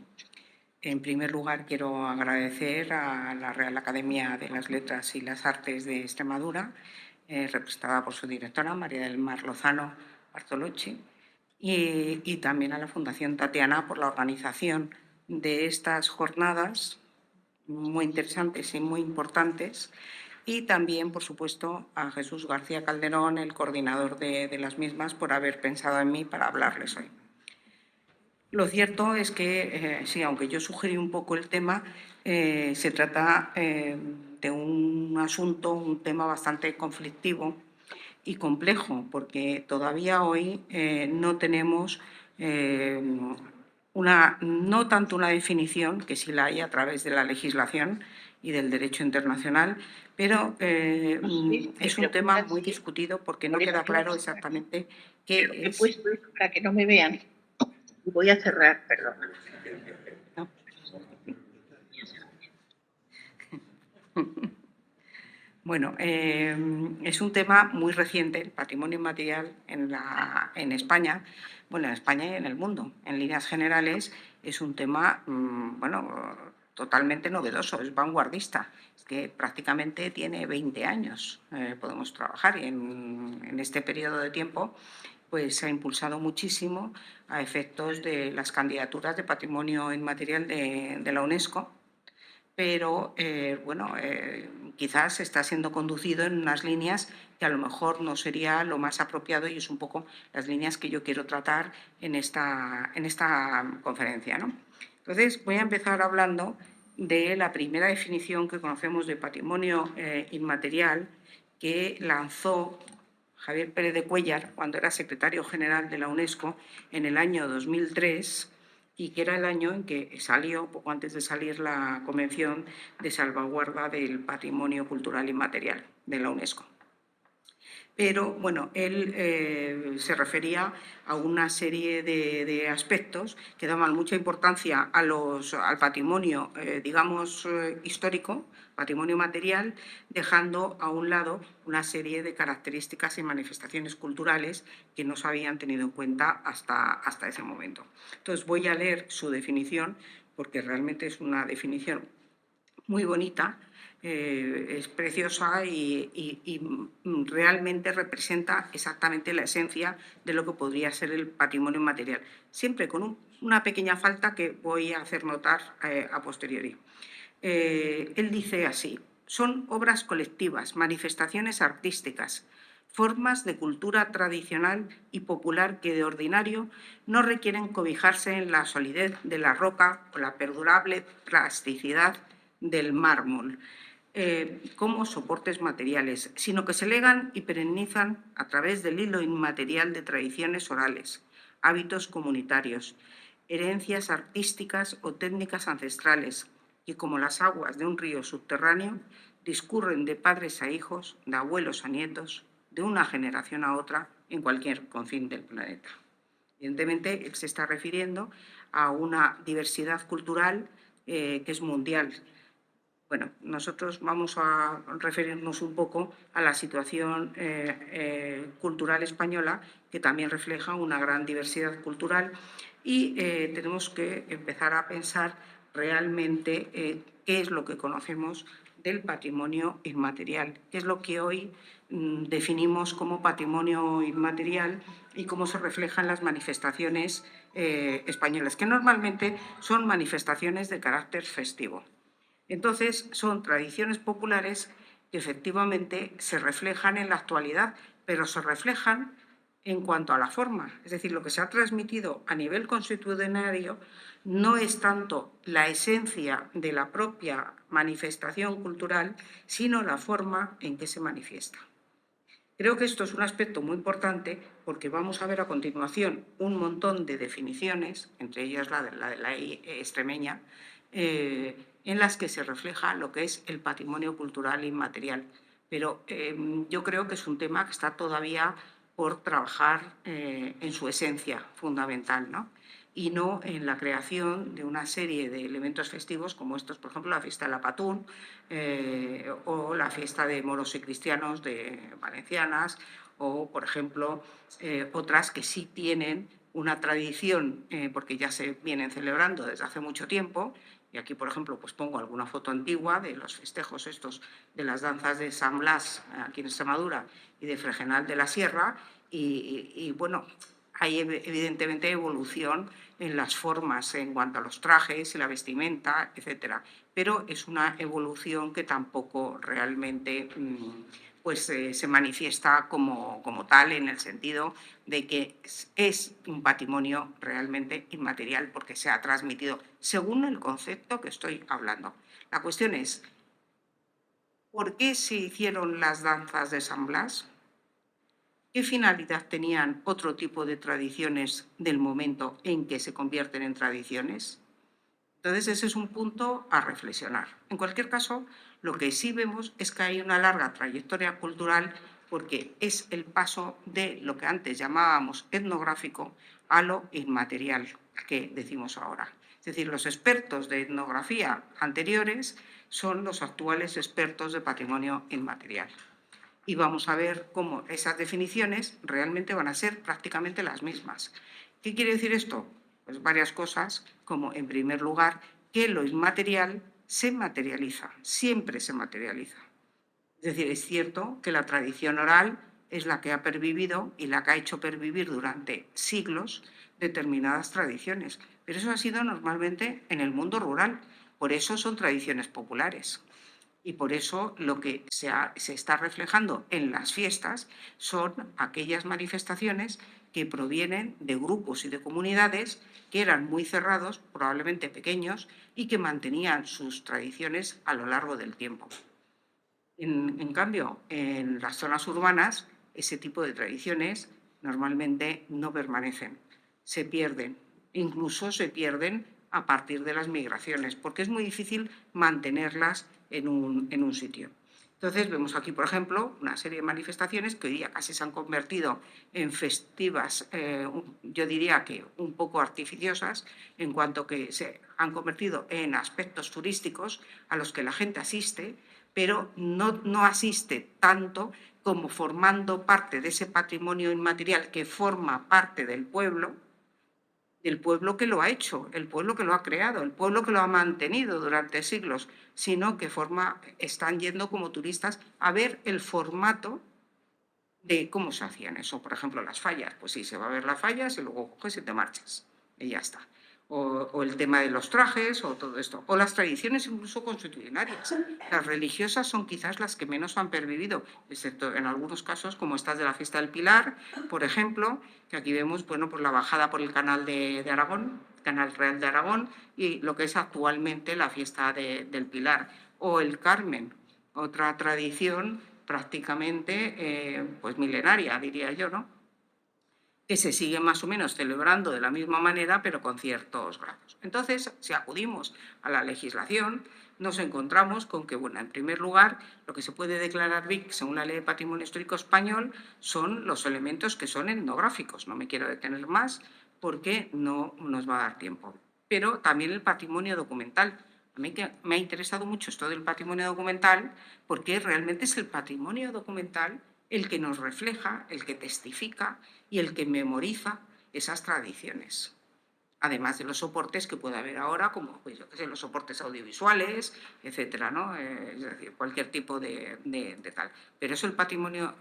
En primer lugar, quiero agradecer a la Real Academia de las Letras y las Artes de Extremadura, representada por su directora, María del Mar Lozano Bartolucci, y también a la Fundación Tatiana por la organización de estas jornadas muy interesantes y muy importantes, y también, por supuesto, a Jesús García Calderón, el coordinador de las mismas, por haber pensado en mí para hablarles hoy. Lo cierto es que, sí, aunque yo sugerí un poco el tema, se trata de un asunto, un tema bastante conflictivo y complejo, porque todavía hoy no tenemos no tanto una definición, que sí la hay a través de la legislación y del derecho internacional, pero es un tema muy discutido porque no queda claro exactamente qué es. He puesto para que no me vean. Voy a cerrar, perdón. ¿No? Bueno, es un tema muy reciente, el patrimonio inmaterial en España, bueno, en España y en el mundo. En líneas generales es un tema, bueno, totalmente novedoso, es vanguardista. Es que prácticamente tiene 20 años, podemos trabajar, y en este periodo de tiempo pues se ha impulsado muchísimo a efectos de las candidaturas de patrimonio inmaterial de la UNESCO, pero bueno, quizás está siendo conducido en unas líneas que a lo mejor no sería lo más apropiado, y es un poco las líneas que yo quiero tratar en esta conferencia, ¿no? Entonces, voy a empezar hablando de la primera definición que conocemos de patrimonio inmaterial, que lanzó Javier Pérez de Cuéllar cuando era secretario general de la UNESCO en el año 2003 y que era el año en que salió, poco antes de salir, la Convención de Salvaguarda del Patrimonio Cultural Inmaterial de la UNESCO. Pero, bueno, él se refería a una serie de aspectos que daban mucha importancia al patrimonio, digamos, histórico, patrimonio material, dejando a un lado una serie de características y manifestaciones culturales que no se habían tenido en cuenta hasta ese momento. Entonces, voy a leer su definición, porque realmente es una definición muy bonita, es preciosa y realmente representa exactamente la esencia de lo que podría ser el patrimonio inmaterial, siempre con una pequeña falta que voy a hacer notar a posteriori. Él dice así: son obras colectivas, manifestaciones artísticas, formas de cultura tradicional y popular que de ordinario no requieren cobijarse en la solidez de la roca o la perdurable plasticidad del mármol como soportes materiales, sino que se legan y perennizan a través del hilo inmaterial de tradiciones orales, hábitos comunitarios, herencias artísticas o técnicas ancestrales, que como las aguas de un río subterráneo discurren de padres a hijos, de abuelos a nietos, de una generación a otra en cualquier confín del planeta. Evidentemente, él se está refiriendo a una diversidad cultural que es mundial. Bueno, nosotros vamos a referirnos un poco a la situación cultural española, que también refleja una gran diversidad cultural, y tenemos que empezar a pensar realmente qué es lo que conocemos del patrimonio inmaterial, qué es lo que hoy definimos como patrimonio inmaterial y cómo se reflejan las manifestaciones españolas, que normalmente son manifestaciones de carácter festivo. Entonces, son tradiciones populares que efectivamente se reflejan en la actualidad, pero se reflejan en cuanto a la forma. Es decir, lo que se ha transmitido a nivel consuetudinario no es tanto la esencia de la propia manifestación cultural, sino la forma en que se manifiesta. Creo que esto es un aspecto muy importante porque vamos a ver a continuación un montón de definiciones, entre ellas la de la ley extremeña, en las que se refleja lo que es el patrimonio cultural inmaterial. Pero yo creo que es un tema que está todavía por trabajar en su esencia fundamental, ¿no? Y no en la creación de una serie de elementos festivos como estos, por ejemplo, la fiesta de la Patún o la fiesta de moros y cristianos de valencianas o, por ejemplo, otras que sí tienen una tradición porque ya se vienen celebrando desde hace mucho tiempo. Y aquí, por ejemplo, pues pongo alguna foto antigua de los festejos estos de las danzas de San Blas aquí en Extremadura y de Fregenal de la Sierra y bueno, hay evidentemente evolución en las formas en cuanto a los trajes y la vestimenta, etcétera, pero es una evolución que tampoco realmente pues, se manifiesta como tal en el sentido de que es un patrimonio realmente inmaterial porque se ha transmitido según el concepto que estoy hablando. La cuestión es, ¿por qué se hicieron las danzas de San Blas? ¿Qué finalidad tenían otro tipo de tradiciones del momento en que se convierten en tradiciones? Entonces, ese es un punto a reflexionar. En cualquier caso, lo que sí vemos es que hay una larga trayectoria cultural porque es el paso de lo que antes llamábamos etnográfico a lo inmaterial que decimos ahora. Es decir, los expertos de etnografía anteriores son los actuales expertos de patrimonio inmaterial. Y vamos a ver cómo esas definiciones realmente van a ser prácticamente las mismas. ¿Qué quiere decir esto? Pues varias cosas, como en primer lugar, que lo inmaterial se materializa, siempre se materializa. Es decir, es cierto que la tradición oral es la que ha pervivido y la que ha hecho pervivir durante siglos determinadas tradiciones, pero eso ha sido normalmente en el mundo rural, por eso son tradiciones populares. Y por eso lo que se está reflejando en las fiestas son aquellas manifestaciones que provienen de grupos y de comunidades que eran muy cerrados, probablemente pequeños, y que mantenían sus tradiciones a lo largo del tiempo. En cambio, en las zonas urbanas, ese tipo de tradiciones normalmente no permanecen, se pierden, incluso se pierden a partir de las migraciones, porque es muy difícil mantenerlas en un sitio. Entonces vemos aquí, por ejemplo, una serie de manifestaciones que hoy día casi se han convertido en festivas, yo diría que un poco artificiosas, en cuanto que se han convertido en aspectos turísticos a los que la gente asiste, pero no asiste tanto como formando parte de ese patrimonio inmaterial que forma parte del pueblo que lo ha hecho, el pueblo que lo ha creado, el pueblo que lo ha mantenido durante siglos, sino que están yendo como turistas a ver el formato de cómo se hacían eso. Por ejemplo, las fallas. Pues sí, se va a ver las fallas y luego coges y te marchas. Y ya está. O el tema de los trajes o todo esto. O las tradiciones incluso constitucionarias. Las religiosas son quizás las que menos han pervivido, excepto en algunos casos como estas de la fiesta del Pilar, por ejemplo, que aquí vemos pues la bajada por el canal de Aragón, Canal Real de Aragón, y lo que es actualmente la fiesta del Pilar. O el Carmen, otra tradición prácticamente pues milenaria, diría yo, ¿no? Que se sigue más o menos celebrando de la misma manera, pero con ciertos grados. Entonces, si acudimos a la legislación, nos encontramos con que, bueno, en primer lugar, lo que se puede declarar BIC, según la Ley de Patrimonio Histórico Español, son los elementos que son etnográficos. No me quiero detener más porque no nos va a dar tiempo. Pero también el patrimonio documental. A mí que me ha interesado mucho esto del patrimonio documental porque realmente es el patrimonio documental el que nos refleja, el que testifica y el que memoriza esas tradiciones. Además de los soportes que puede haber ahora, como pues, yo qué sé, los soportes audiovisuales, etcétera, ¿no? Es decir, cualquier tipo de tal. Pero es el patrimonio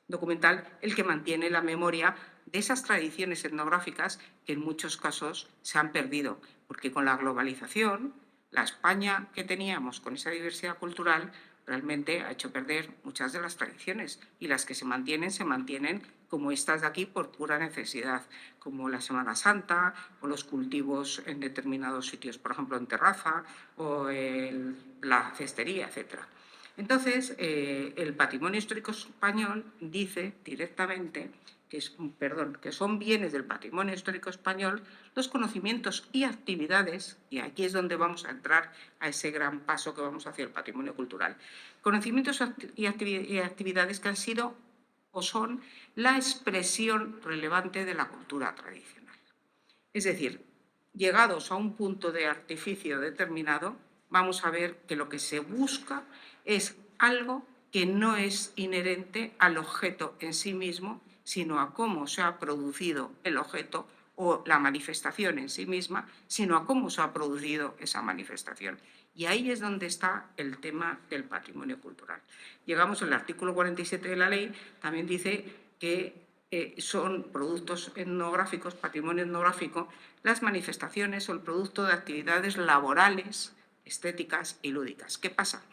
documental el que mantiene la memoria de esas tradiciones etnográficas que en muchos casos se han perdido, porque con la globalización, la España que teníamos con esa diversidad cultural realmente ha hecho perder muchas de las tradiciones y las que se mantienen como estas de aquí por pura necesidad, como la Semana Santa o los cultivos en determinados sitios, por ejemplo en terraza o la cestería, etc. Entonces, el patrimonio histórico español dice directamente que son bienes del patrimonio histórico español los conocimientos y actividades, y aquí es donde vamos a entrar a ese gran paso que vamos hacia el patrimonio cultural, conocimientos y actividades que han sido o son la expresión relevante de la cultura tradicional. Es decir, llegados a un punto de artificio determinado, vamos a ver que lo que se busca es algo que no es inherente al objeto en sí mismo, sino a cómo se ha producido el objeto o la manifestación en sí misma, sino a cómo se ha producido esa manifestación. Y ahí es donde está el tema del patrimonio cultural. Llegamos al artículo 47 de la ley, también dice que son productos etnográficos, patrimonio etnográfico, las manifestaciones o el producto de actividades laborales, estéticas y lúdicas. ¿Qué pasa?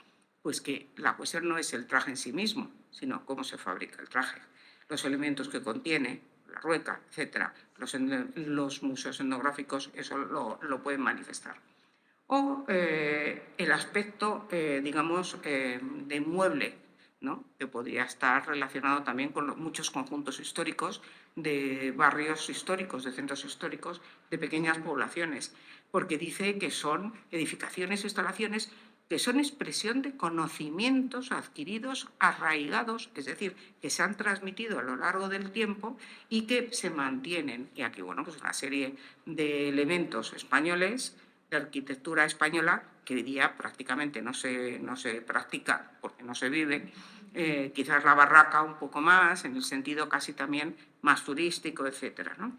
Pues que la cuestión no es el traje en sí mismo, sino cómo se fabrica el traje, los elementos que contiene, la rueca, etc. Los museos etnográficos eso lo pueden manifestar. O el aspecto, digamos, de mueble, ¿no? Que podría estar relacionado también con muchos conjuntos históricos de barrios históricos, de centros históricos, de pequeñas poblaciones, porque dice que son edificaciones o instalaciones que son expresión de conocimientos adquiridos, arraigados, es decir, que se han transmitido a lo largo del tiempo y que se mantienen. Y aquí, bueno, pues una serie de elementos españoles, de arquitectura española, que hoy día prácticamente no se practica porque no se vive, quizás la barraca un poco más, en el sentido casi también más turístico, etcétera, ¿no?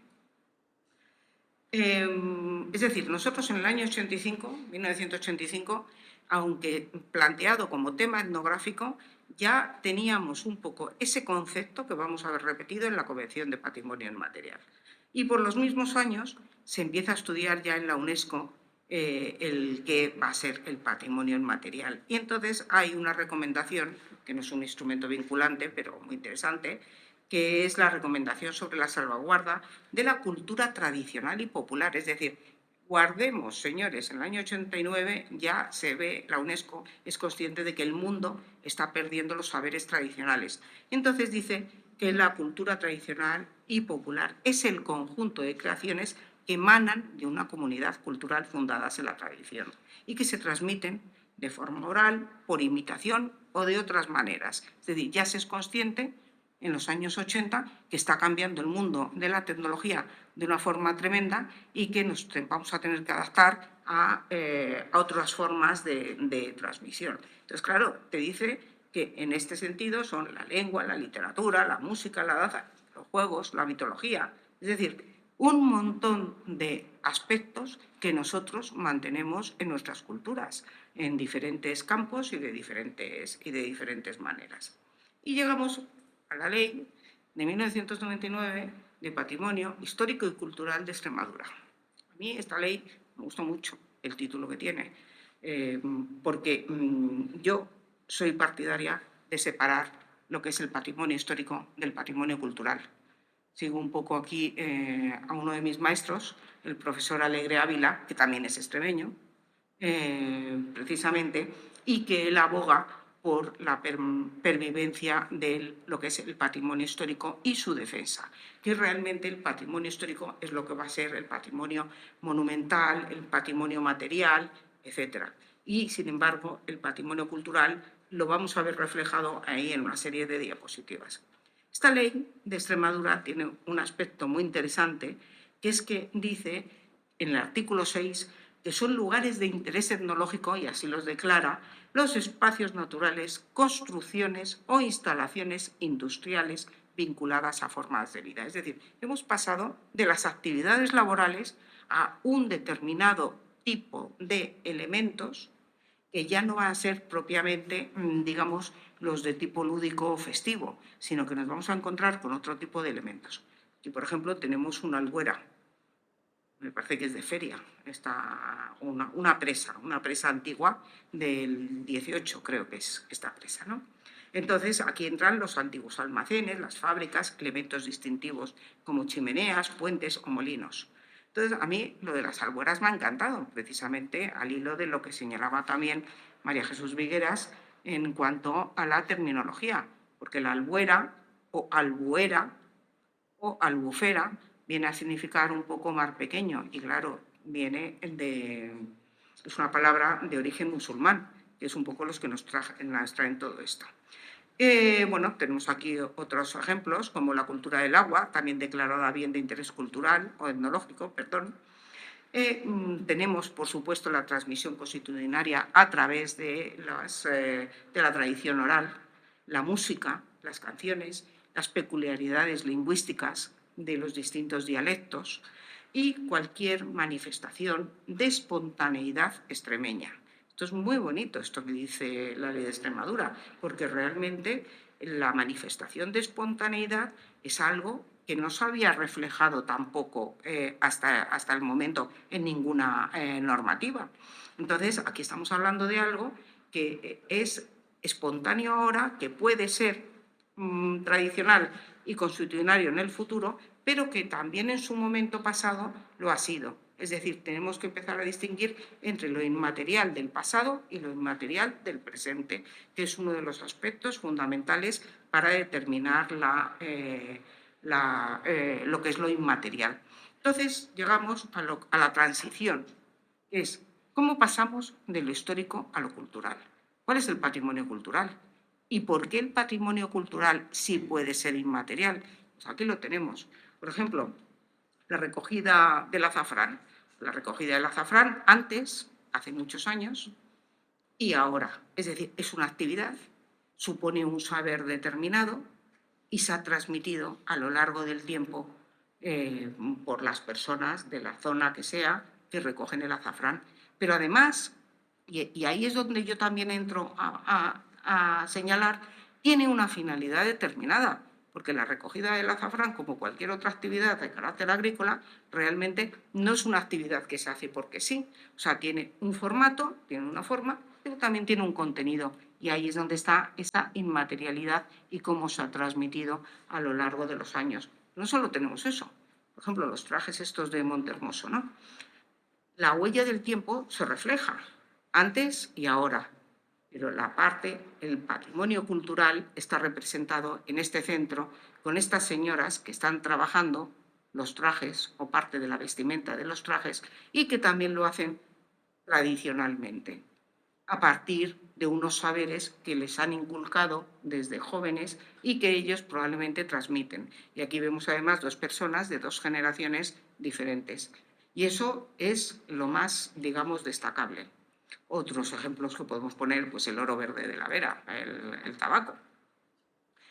Es decir, nosotros en el año 1985, aunque planteado como tema etnográfico, ya teníamos un poco ese concepto que vamos a ver repetido en la Convención de Patrimonio Inmaterial. Y por los mismos años se empieza a estudiar ya en la UNESCO el que va a ser el patrimonio inmaterial. Y entonces hay una recomendación, que no es un instrumento vinculante, pero muy interesante, que es la recomendación sobre la salvaguarda de la cultura tradicional y popular, es decir, guardemos, señores, en el año 89 ya se ve, la UNESCO es consciente de que el mundo está perdiendo los saberes tradicionales. Entonces dice que la cultura tradicional y popular es el conjunto de creaciones que emanan de una comunidad cultural fundadas en la tradición y que se transmiten de forma oral, por imitación o de otras maneras. Es decir, ya se es consciente en los años 80 que está cambiando el mundo de la tecnología de una forma tremenda y que nos vamos a tener que adaptar a otras formas de transmisión. Entonces, claro, te dice que en este sentido son la lengua, la literatura, la música, la danza, los juegos, la mitología. Es decir, un montón de aspectos que nosotros mantenemos en nuestras culturas, en diferentes campos y de diferentes maneras. Y llegamos a la ley de 1999 de Patrimonio Histórico y Cultural de Extremadura. A mí esta ley me gusta mucho el título que tiene, porque yo soy partidaria de separar lo que es el patrimonio histórico del patrimonio cultural. Sigo un poco aquí a uno de mis maestros, el profesor Alegre Ávila, que también es extremeño, precisamente, y que él aboga por la pervivencia de lo que es el patrimonio histórico y su defensa, que realmente el patrimonio histórico es lo que va a ser el patrimonio monumental, el patrimonio material, etc. Y, sin embargo, el patrimonio cultural lo vamos a ver reflejado ahí en una serie de diapositivas. Esta ley de Extremadura tiene un aspecto muy interesante, que es que dice en el artículo 6 que son lugares de interés etnológico, y así los declara, los espacios naturales, construcciones o instalaciones industriales vinculadas a formas de vida. Es decir, hemos pasado de las actividades laborales a un determinado tipo de elementos que ya no van a ser propiamente, digamos, los de tipo lúdico o festivo, sino que nos vamos a encontrar con otro tipo de elementos. Aquí, por ejemplo, tenemos una albuera, me parece que es de feria, una presa antigua del 18, creo que es esta presa, ¿no? Entonces, aquí entran los antiguos almacenes, las fábricas, elementos distintivos como chimeneas, puentes o molinos. Entonces, a mí lo de las albueras me ha encantado, precisamente al hilo de lo que señalaba también María Jesús Vigueras en cuanto a la terminología, porque la albuera o albuera o albufera viene a significar un poco mar pequeño y, claro, es una palabra de origen musulmán, que es un poco los que nos traen todo esto. Bueno, tenemos aquí otros ejemplos, como la cultura del agua, también declarada bien de interés cultural o etnológico, perdón. Tenemos, por supuesto, la transmisión constitucionaria a través de la tradición oral, la música, las canciones, las peculiaridades lingüísticas de los distintos dialectos y cualquier manifestación de espontaneidad extremeña. Esto es muy bonito, esto que dice la ley de Extremadura, porque realmente la manifestación de espontaneidad es algo que no se había reflejado tampoco hasta el momento en ninguna normativa. Entonces, aquí estamos hablando de algo que es espontáneo ahora, que puede ser tradicional y constitucionario en el futuro, pero que también en su momento pasado lo ha sido. Es decir, tenemos que empezar a distinguir entre lo inmaterial del pasado y lo inmaterial del presente, que es uno de los aspectos fundamentales para determinar lo que es lo inmaterial. Entonces, llegamos a la transición, que es cómo pasamos de lo histórico a lo cultural. ¿Cuál es el patrimonio cultural? ¿Y por qué el patrimonio cultural sí puede ser inmaterial? Pues aquí lo tenemos. Por ejemplo, la recogida del azafrán. La recogida del azafrán antes, hace muchos años, y ahora. Es decir, es una actividad, supone un saber determinado y se ha transmitido a lo largo del tiempo por las personas de la zona que sea que recogen el azafrán. Pero además, y ahí es donde yo también entro a señalar, tiene una finalidad determinada, porque la recogida del azafrán, como cualquier otra actividad de carácter agrícola, realmente no es una actividad que se hace porque sí. O sea, tiene un formato, tiene una forma, pero también tiene un contenido. Y ahí es donde está esa inmaterialidad y cómo se ha transmitido a lo largo de los años. No solo tenemos eso. Por ejemplo, los trajes estos de Montehermoso, ¿no? La huella del tiempo se refleja antes y ahora, pero el patrimonio cultural está representado en este centro con estas señoras que están trabajando los trajes o parte de la vestimenta de los trajes y que también lo hacen tradicionalmente, a partir de unos saberes que les han inculcado desde jóvenes y que ellos probablemente transmiten. Y aquí vemos además dos personas de dos generaciones diferentes. Y eso es lo más, digamos, destacable. Otros ejemplos que podemos poner, pues el oro verde de la Vera, el tabaco.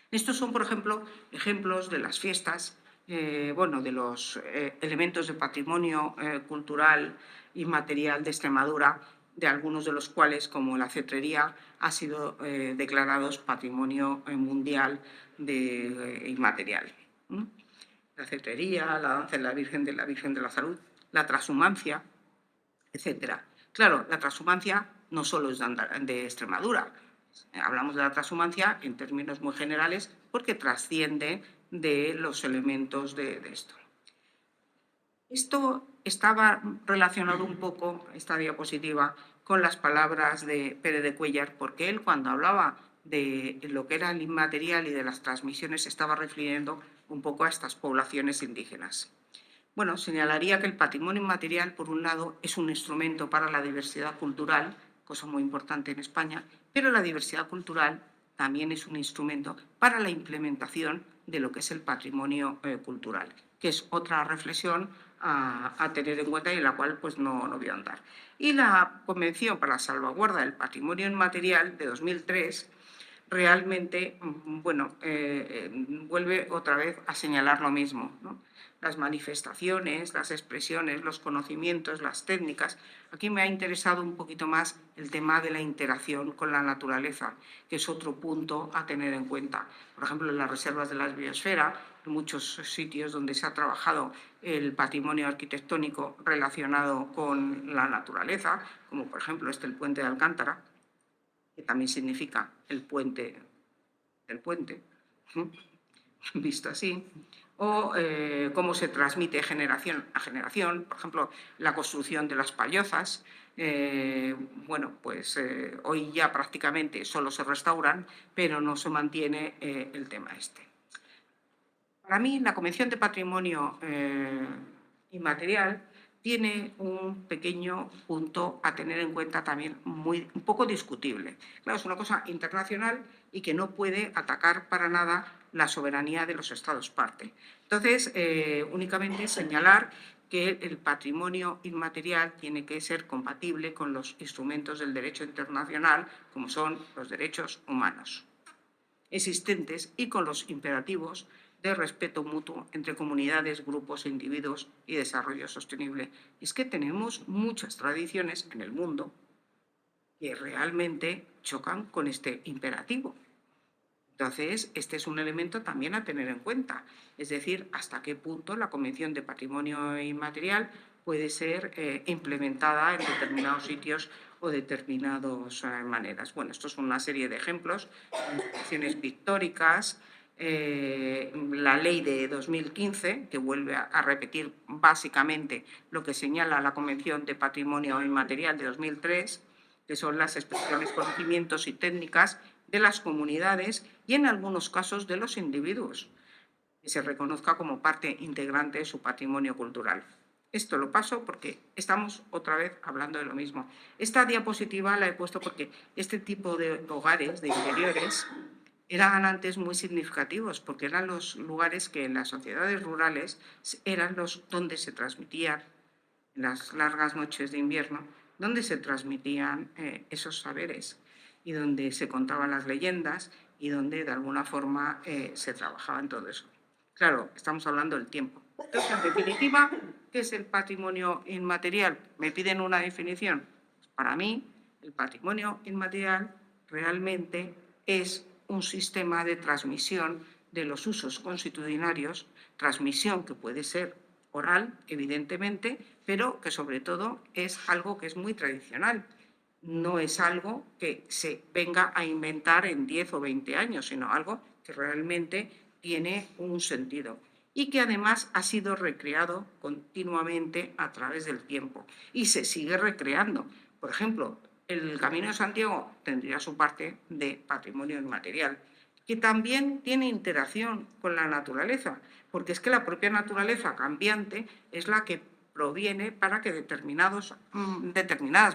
Estos son, por ejemplo, ejemplos de las fiestas, de los elementos de patrimonio cultural inmaterial de Extremadura, de algunos de los cuales, como la cetrería, ha sido declarados Patrimonio Mundial Inmaterial. La cetrería, la danza de la Virgen de la Salud, la transhumancia, etc. Claro, la transhumancia no solo es de Extremadura. Hablamos de la transhumancia en términos muy generales porque trasciende de los elementos de esto. Esto estaba relacionado un poco, esta diapositiva, con las palabras de Pérez de Cuéllar, porque él, cuando hablaba de lo que era el inmaterial y de las transmisiones, estaba refiriendo un poco a estas poblaciones indígenas. Bueno, señalaría que el patrimonio inmaterial, por un lado, es un instrumento para la diversidad cultural, cosa muy importante en España, pero la diversidad cultural también es un instrumento para la implementación de lo que es el patrimonio cultural, que es otra reflexión a tener en cuenta y en la cual pues, no voy a andar. Y la Convención para la Salvaguarda del Patrimonio Inmaterial de 2003 realmente, vuelve otra vez a señalar lo mismo, ¿no? Las manifestaciones, las expresiones, los conocimientos, las técnicas. Aquí me ha interesado un poquito más el tema de la interacción con la naturaleza, que es otro punto a tener en cuenta. Por ejemplo, en las reservas de la biosfera, en muchos sitios donde se ha trabajado el patrimonio arquitectónico relacionado con la naturaleza, como por ejemplo el puente de Alcántara, que también significa el puente del puente, visto así, o cómo se transmite generación a generación, por ejemplo, la construcción de las pallozas. Hoy ya prácticamente solo se restauran, pero no se mantiene el tema este. Para mí, la Convención de Patrimonio Inmaterial tiene un pequeño punto a tener en cuenta también un poco discutible. Claro, es una cosa internacional y que no puede atacar para nada la soberanía de los Estados parte. Entonces, únicamente señalar que el patrimonio inmaterial tiene que ser compatible con los instrumentos del derecho internacional, como son los derechos humanos existentes y con los imperativos de respeto mutuo entre comunidades, grupos e individuos y desarrollo sostenible. Es que tenemos muchas tradiciones en el mundo que realmente chocan con este imperativo. Entonces, este es un elemento también a tener en cuenta, es decir, hasta qué punto la Convención de Patrimonio Inmaterial puede ser implementada en determinados sitios o determinadas maneras. Bueno, estos son una serie de ejemplos, instituciones pictóricas, la ley de 2015, que vuelve a repetir básicamente lo que señala la Convención de Patrimonio Inmaterial de 2003, que son las expresiones, conocimientos y técnicas de las comunidades y en algunos casos de los individuos, que se reconozca como parte integrante de su patrimonio cultural. Esto lo paso porque estamos otra vez hablando de lo mismo. Esta diapositiva la he puesto porque este tipo de hogares, de interiores, eran antes muy significativos porque eran los lugares que en las sociedades rurales eran los donde se transmitían en las largas noches de invierno, donde se transmitían esos saberes y donde se contaban las leyendas y donde de alguna forma se trabajaba en todo eso. Claro, estamos hablando del tiempo. Entonces, en definitiva, ¿qué es el patrimonio inmaterial? ¿Me piden una definición? Para mí, el patrimonio inmaterial realmente es un sistema de transmisión de los usos constitucionarios, transmisión que puede ser oral, evidentemente, pero que sobre todo es algo que es muy tradicional. No es algo que se venga a inventar en 10 o 20 años, sino algo que realmente tiene un sentido. y que además ha sido recreado continuamente a través del tiempo y se sigue recreando. Por ejemplo, el Camino de Santiago tendría su parte de patrimonio inmaterial, que también tiene interacción con la naturaleza, porque es que la propia naturaleza cambiante es la que proviene para que determinadas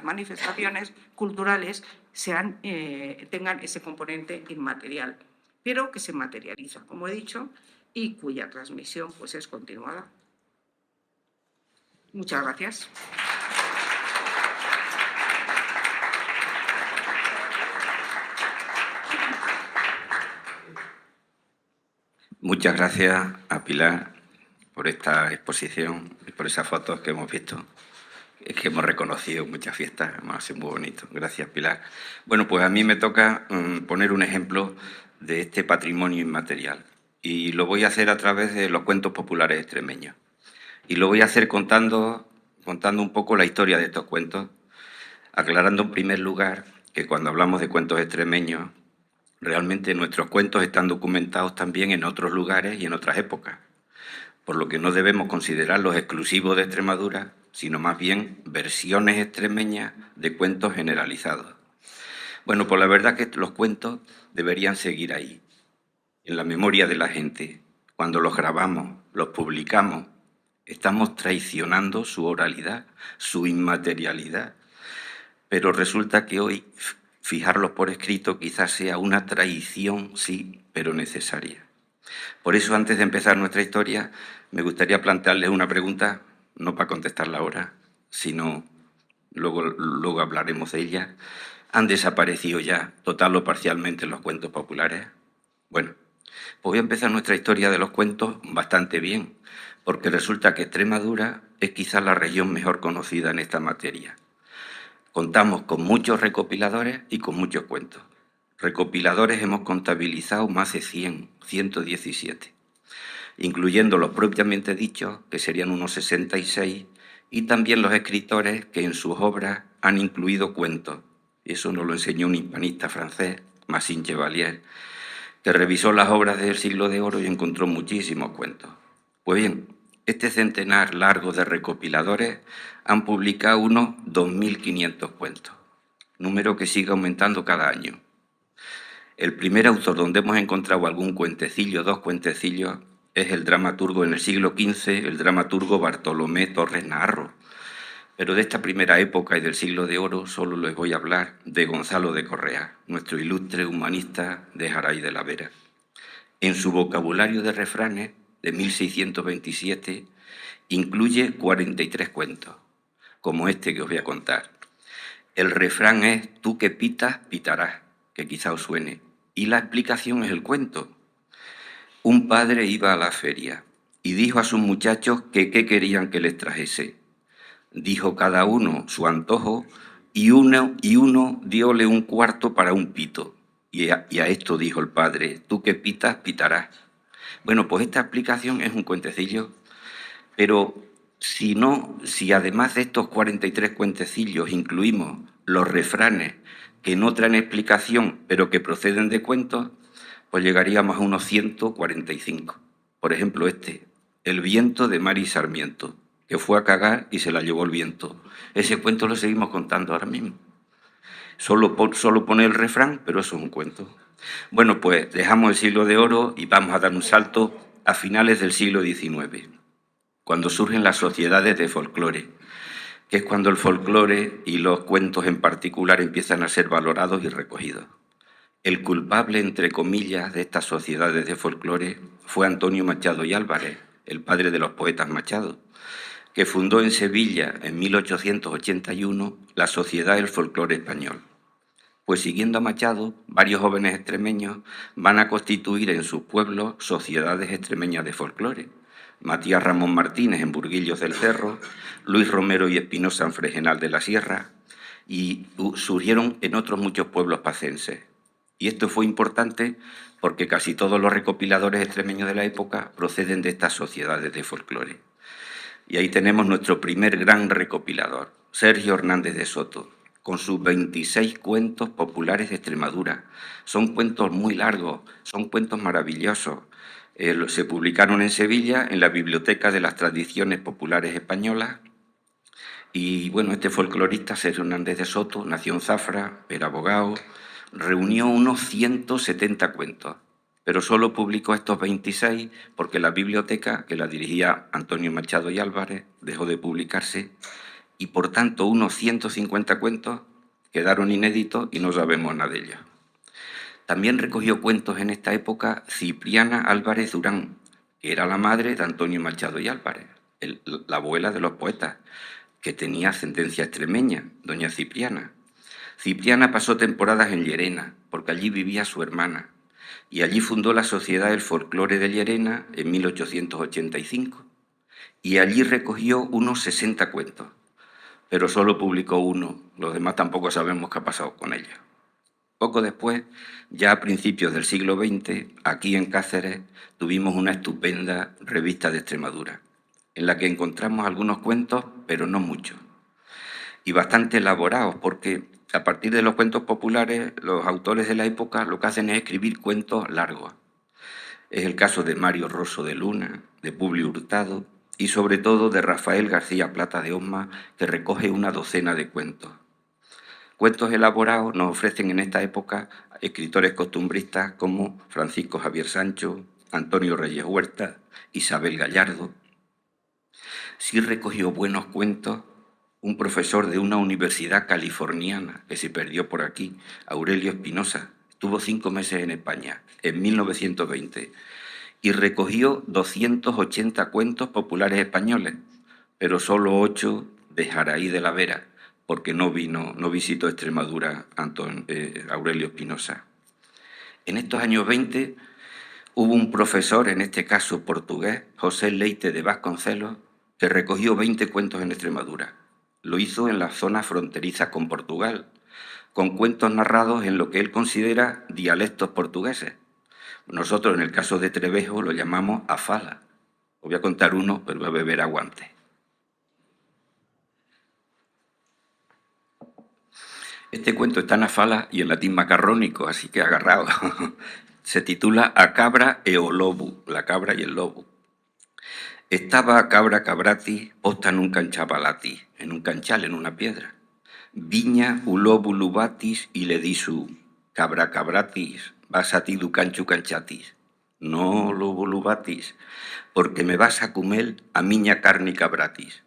manifestaciones culturales tengan ese componente inmaterial, pero que se materializa, como he dicho, y cuya transmisión pues, es continuada. Muchas gracias. Muchas gracias a Pilar por esta exposición y por esas fotos que hemos visto. Es que hemos reconocido muchas fiestas, además ha sido muy bonito. Gracias, Pilar. Bueno, pues a mí me toca poner un ejemplo de este patrimonio inmaterial y lo voy a hacer a través de los cuentos populares extremeños. Y lo voy a hacer contando un poco la historia de estos cuentos, aclarando en primer lugar que cuando hablamos de cuentos extremeños, realmente nuestros cuentos están documentados también en otros lugares y en otras épocas, por lo que no debemos considerarlos exclusivos de Extremadura, sino más bien versiones extremeñas de cuentos generalizados. Bueno, pues la verdad que los cuentos deberían seguir ahí, en la memoria de la gente. Cuando los grabamos, los publicamos, estamos traicionando su oralidad, su inmaterialidad. Pero resulta que hoy fijarlos por escrito quizás sea una traición, sí, pero necesaria. Por eso, antes de empezar nuestra historia, me gustaría plantearles una pregunta, no para contestarla ahora, sino luego hablaremos de ella. ¿Han desaparecido ya, total o parcialmente, los cuentos populares? Bueno, pues voy a empezar nuestra historia de los cuentos bastante bien, porque resulta que Extremadura es quizás la región mejor conocida en esta materia. Contamos con muchos recopiladores y con muchos cuentos. Recopiladores hemos contabilizado más de 117, incluyendo los propiamente dichos, que serían unos 66, y también los escritores que en sus obras han incluido cuentos. Eso nos lo enseñó un hispanista francés, Massin Chevalier, que revisó las obras del Siglo de Oro y encontró muchísimos cuentos. Pues bien, este centenar largo de recopiladores han publicado unos 2.500 cuentos, número que sigue aumentando cada año. El primer autor donde hemos encontrado algún cuentecillo, dos cuentecillos, es el dramaturgo en el siglo XV, el dramaturgo Bartolomé Torres Naharro. Pero de esta primera época y del Siglo de Oro solo les voy a hablar de Gonzalo de Correa, nuestro ilustre humanista de Jaray de la Vera. En su vocabulario de refranes, de 1627, incluye 43 cuentos, como este que os voy a contar. El refrán es «tú que pitas, pitarás», que quizá os suene, y la explicación es el cuento. Un padre iba a la feria y dijo a sus muchachos que qué querían que les trajese. Dijo cada uno su antojo y uno diole un cuarto para un pito. Y a esto dijo el padre, «tú que pitas, pitarás». Bueno, pues esta explicación es un cuentecillo, pero si además de estos 43 cuentecillos incluimos los refranes que no traen explicación, pero que proceden de cuentos, pues llegaríamos a unos 145. Por ejemplo, El viento de Mari Sarmiento, que fue a cagar y se la llevó el viento. Ese cuento lo seguimos contando ahora mismo. Solo pone el refrán, pero eso es un cuento. Bueno, pues dejamos el Siglo de Oro y vamos a dar un salto a finales del siglo XIX, cuando surgen las sociedades de folclore, que es cuando el folclore y los cuentos en particular empiezan a ser valorados y recogidos. El culpable, entre comillas, de estas sociedades de folclore fue Antonio Machado y Álvarez, el padre de los poetas Machado, que fundó en Sevilla en 1881 la Sociedad del Folclore Español. Pues siguiendo a Machado, varios jóvenes extremeños van a constituir en sus pueblos sociedades extremeñas de folclore. Matías Ramón Martínez en Burguillos del Cerro, Luis Romero y Espinosa en Fregenal de la Sierra, y surgieron en otros muchos pueblos pacenses. Y esto fue importante porque casi todos los recopiladores extremeños de la época proceden de estas sociedades de folclore. Y ahí tenemos nuestro primer gran recopilador, Sergio Hernández de Soto, con sus 26 cuentos populares de Extremadura. Son cuentos muy largos, son cuentos maravillosos, Se publicaron en Sevilla, en la Biblioteca de las Tradiciones Populares Españolas. Y bueno, este folclorista, Sergio Hernández de Soto, nació en Zafra, era abogado, reunió unos 170 cuentos, pero solo publicó estos 26 porque la biblioteca, que la dirigía Antonio Machado y Álvarez, dejó de publicarse y por tanto unos 150 cuentos quedaron inéditos y no sabemos nada de ellos. También recogió cuentos en esta época Cipriana Álvarez Durán, que era la madre de Antonio Machado y Álvarez, la abuela de los poetas, que tenía ascendencia extremeña, doña Cipriana. Cipriana pasó temporadas en Llerena, porque allí vivía su hermana, y allí fundó la Sociedad del Folclore de Llerena en 1885, y allí recogió unos 60 cuentos, pero solo publicó uno, los demás tampoco sabemos qué ha pasado con ellos. Poco después, ya a principios del siglo XX, aquí en Cáceres, tuvimos una estupenda revista de Extremadura, en la que encontramos algunos cuentos, pero no muchos, y bastante elaborados, porque a partir de los cuentos populares, los autores de la época lo que hacen es escribir cuentos largos. Es el caso de Mario Rosso de Luna, de Publio Hurtado, y sobre todo de Rafael García Plata de Osma, que recoge una docena de cuentos. Cuentos elaborados nos ofrecen en esta época escritores costumbristas como Francisco Javier Sancho, Antonio Reyes Huerta, Isabel Gallardo. Sí recogió buenos cuentos un profesor de una universidad californiana que se perdió por aquí, Aurelio Espinosa. Estuvo 5 meses en España, en 1920, y recogió 280 cuentos populares españoles, pero solo 8 de Jaraí de la Vera, porque no visitó Extremadura Aurelio Espinosa. En estos años 20 hubo un profesor, en este caso portugués, José Leite de Vasconcelos, que recogió 20 cuentos en Extremadura. Lo hizo en la zona fronteriza con Portugal, con cuentos narrados en lo que él considera dialectos portugueses. Nosotros, en el caso de Trevejo, lo llamamos afala. Os voy a contar uno, pero voy a beber aguante. Este cuento está en afala y en latín macarrónico, así que agarrado. Se titula A cabra e o lobo, la cabra y el lobo. Estaba a cabra cabrati posta en un canchapalati, en un canchal, en una piedra. Viña u lobo lubatis y le disu, cabra cabratis, vas a ti du canchu canchatis. No lobo lubatis, porque me vas a comer a miña carne cabratis.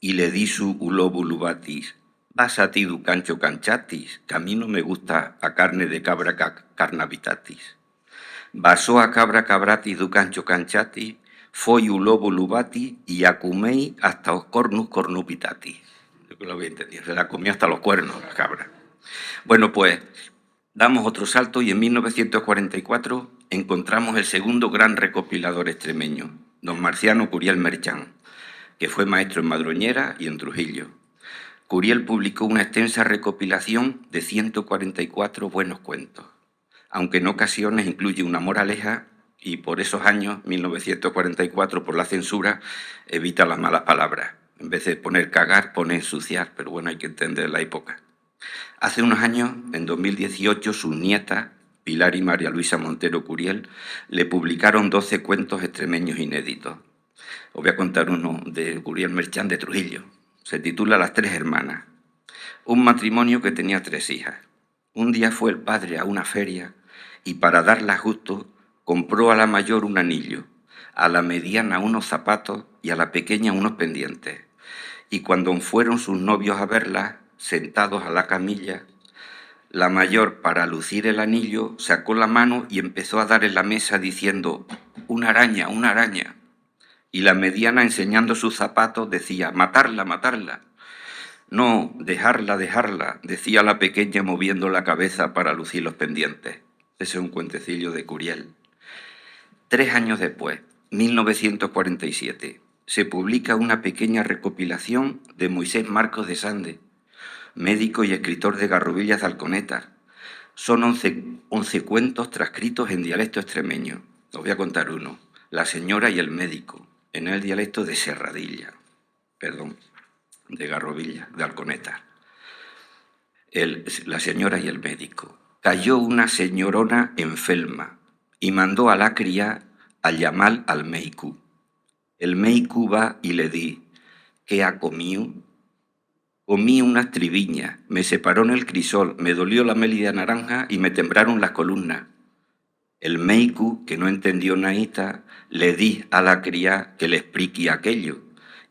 Y le disu u lobo lubatis, vas a ti du cancho canchatis, que a mí no me gusta a carne de cabra carnavitatis. Vasó a cabra cabratis du cancho canchatis, foi u lobo lubati y acumei hasta os cornus cornupitati. Yo lo había entendido, se la comió hasta los cuernos la cabra. Bueno, pues damos otro salto y en 1944 encontramos el segundo gran recopilador extremeño, don Marciano Curiel Merchán, que fue maestro en Madroñera y en Trujillo. Curiel publicó una extensa recopilación de 144 buenos cuentos, aunque en ocasiones incluye una moraleja y por esos años, 1944, por la censura, evita las malas palabras. En vez de poner cagar, pone ensuciar, pero bueno, hay que entender la época. Hace unos años, en 2018, sus nietas, Pilar y María Luisa Montero Curiel, le publicaron 12 cuentos extremeños inéditos. Os voy a contar uno de Curiel Merchán de Trujillo. Se titula Las tres hermanas. Un matrimonio que tenía 3 hijas. Un día fue el padre a una feria y para darla justo compró a la mayor un anillo, a la mediana unos zapatos y a la pequeña unos pendientes. Y cuando fueron sus novios a verla, sentados a la camilla, la mayor, para lucir el anillo, sacó la mano y empezó a dar en la mesa diciendo una araña, una araña. Y la mediana, enseñando sus zapatos, decía matarla, matarla. No, dejarla, dejarla, decía la pequeña moviendo la cabeza para lucir los pendientes. Ese es un cuentecillo de Curiel. 3 años después, 1947, se publica una pequeña recopilación de Moisés Marcos de Sande, médico y escritor de Garrovillas de Alconetas. Son 11 cuentos transcritos en dialecto extremeño. Os voy a contar uno. La señora y el médico, en el dialecto de Serradilla, de Garrovillas de Alconetas. La señora y el médico. Cayó una señorona enferma y mandó a la cría a llamar al meicu. El meicu va y le di, ¿qué ha comido? Comí unas triviñas, me separó en el crisol, me dolió la media naranja y me temblaron las columnas. El meicu, que no entendió naíta, le di a la cría que le expliqué aquello.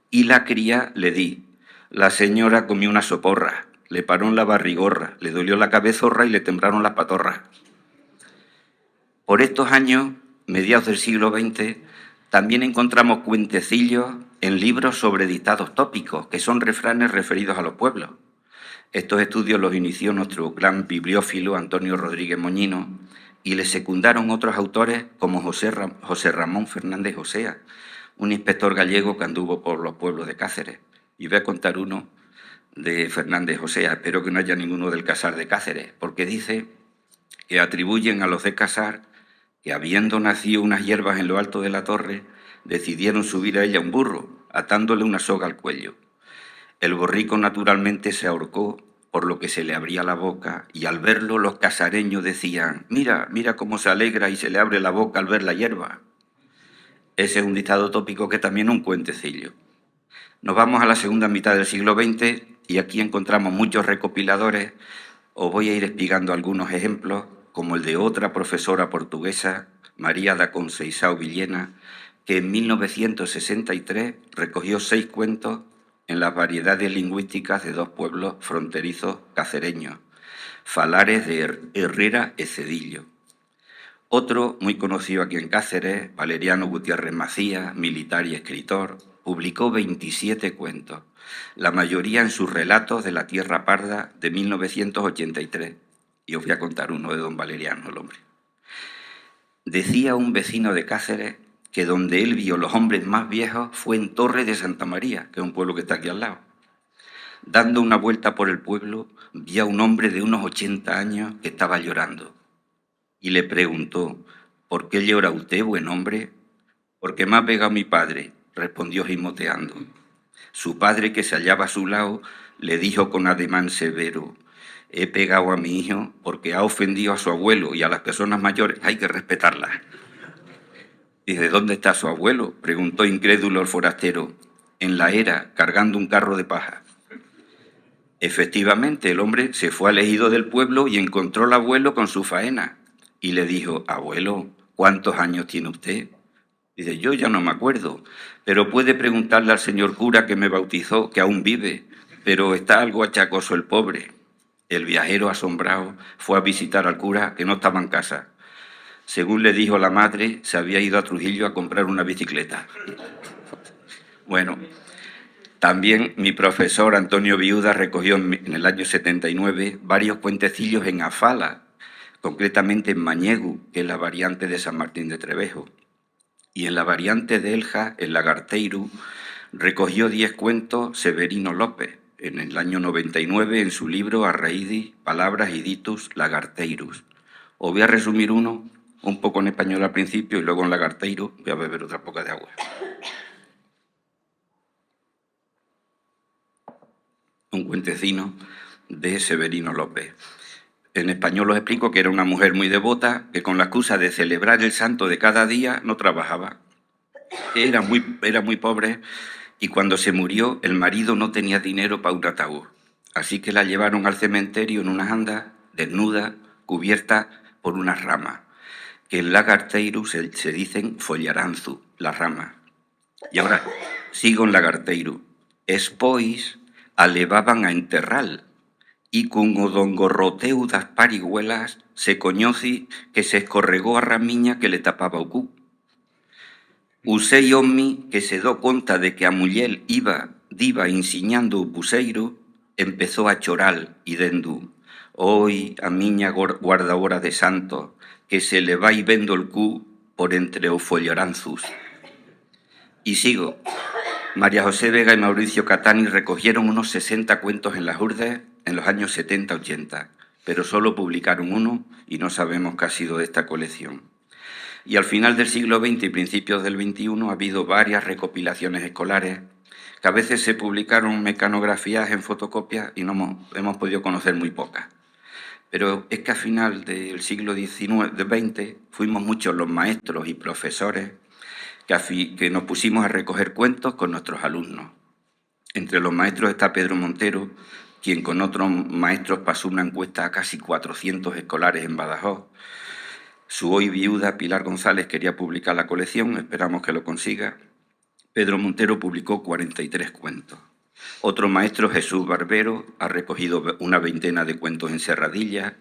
Y la cría le di. La señora comió una soporra, le paró en la barrigorra, le dolió la cabezorra y le temblaron las patorras. Por estos años, mediados del siglo XX, también encontramos cuentecillos en libros sobre dictados tópicos, que son refranes referidos a los pueblos. Estos estudios los inició nuestro gran bibliófilo Antonio Rodríguez Moñino y le secundaron otros autores como José Ramón Fernández Osea, un inspector gallego que anduvo por los pueblos de Cáceres. Y voy a contar uno de Fernández Osea, espero que no haya ninguno del Casar de Cáceres, porque dice que atribuyen a los de Casar que habiendo nacido unas hierbas en lo alto de la torre, decidieron subir a ella un burro, atándole una soga al cuello. El borrico naturalmente se ahorcó, por lo que se le abría la boca, y al verlo los casareños decían, mira, mira cómo se alegra y se le abre la boca al ver la hierba. Ese es un dictado tópico que también es un cuentecillo. Nos vamos a la segunda mitad del siglo XX y aquí encontramos muchos recopiladores. Os voy a ir explicando algunos ejemplos, como el de otra profesora portuguesa, María da Conceição Villena, que en 1963 recogió 6 cuentos en las variedades lingüísticas de 2 pueblos fronterizos cacereños, Falares de Herrera e Cedillo. Otro, muy conocido aquí en Cáceres, Valeriano Gutiérrez Macías, militar y escritor, publicó 27 cuentos, la mayoría en sus relatos de la Tierra Parda de 1983. Y os voy a contar uno de don Valeriano, el hombre. Decía un vecino de Cáceres que donde él vio los hombres más viejos fue en Torre de Santa María, que es un pueblo que está aquí al lado. Dando una vuelta por el pueblo, vio a un hombre de unos 80 años que estaba llorando. Y le preguntó, ¿por qué llora usted, buen hombre? Porque me ha pegado mi padre, respondió gimoteando. Su padre, que se hallaba a su lado, le dijo con ademán severo, he pegado a mi hijo porque ha ofendido a su abuelo y a las personas mayores hay que respetarlas. ¿Y de dónde está su abuelo?, preguntó incrédulo el forastero. En la era, cargando un carro de paja. Efectivamente, el hombre se fue al ejido del pueblo y encontró al abuelo con su faena. Y le dijo, abuelo, ¿cuántos años tiene usted? Dice, yo ya no me acuerdo, pero puede preguntarle al señor cura que me bautizó, que aún vive, pero está algo achacoso el pobre. El viajero, asombrado, fue a visitar al cura, que no estaba en casa. Según le dijo la madre, se había ido a Trujillo a comprar una bicicleta. Bueno, también mi profesor Antonio Viuda recogió en el año 79 varios cuentecillos en Afala, concretamente en Mañegu, que es la variante de San Martín de Trevejo. Y en la variante de Elja, en Lagarteiru, recogió 10 cuentos Severino López, en el año 99, en su libro Arraidi, Palabras y Ditus Lagarteirus. Os voy a resumir uno, un poco en español al principio y luego en lagarteiru. Voy a beber otra poca de agua. Un cuentecino de Severino López. En español os explico que era una mujer muy devota que con la excusa de celebrar el santo de cada día no trabajaba. Era muy pobre y cuando se murió el marido no tenía dinero para un ataúd. Así que la llevaron al cementerio en unas andas, desnuda, cubierta por unas ramas, que en lagarteiru se dicen follaranzu, las ramas. Y ahora sigo en lagarteiru. Espois a levaban a enterral, y con o dongorroteu das parigüelas se coñoci que se escorregó a ramiña que le tapaba o cu. Usei hommi que se do conta de que a muller diva insiñando o puseiro, empezó a chorar y dendo, «Oi, a miña guardadora de santo, que se le vai vendo el cu por entre os folloranzus». Y sigo. María José Vega y Mauricio Catani recogieron unos 60 cuentos en las Urdes en los años 70-80, pero solo publicaron uno y no sabemos qué ha sido de esta colección. Y al final del siglo XX y principios del XXI ha habido varias recopilaciones escolares que a veces se publicaron mecanografías en fotocopias y no hemos podido conocer muy pocas. Pero es que a final del siglo XX fuimos muchos los maestros y profesores que nos pusimos a recoger cuentos con nuestros alumnos. Entre los maestros está Pedro Montero, quien con otros maestros pasó una encuesta a casi 400 escolares en Badajoz. Su hoy viuda Pilar González quería publicar la colección, esperamos que lo consiga. Pedro Montero publicó 43 cuentos. Otro maestro, Jesús Barbero, ha recogido una veintena de cuentos en Serradilla.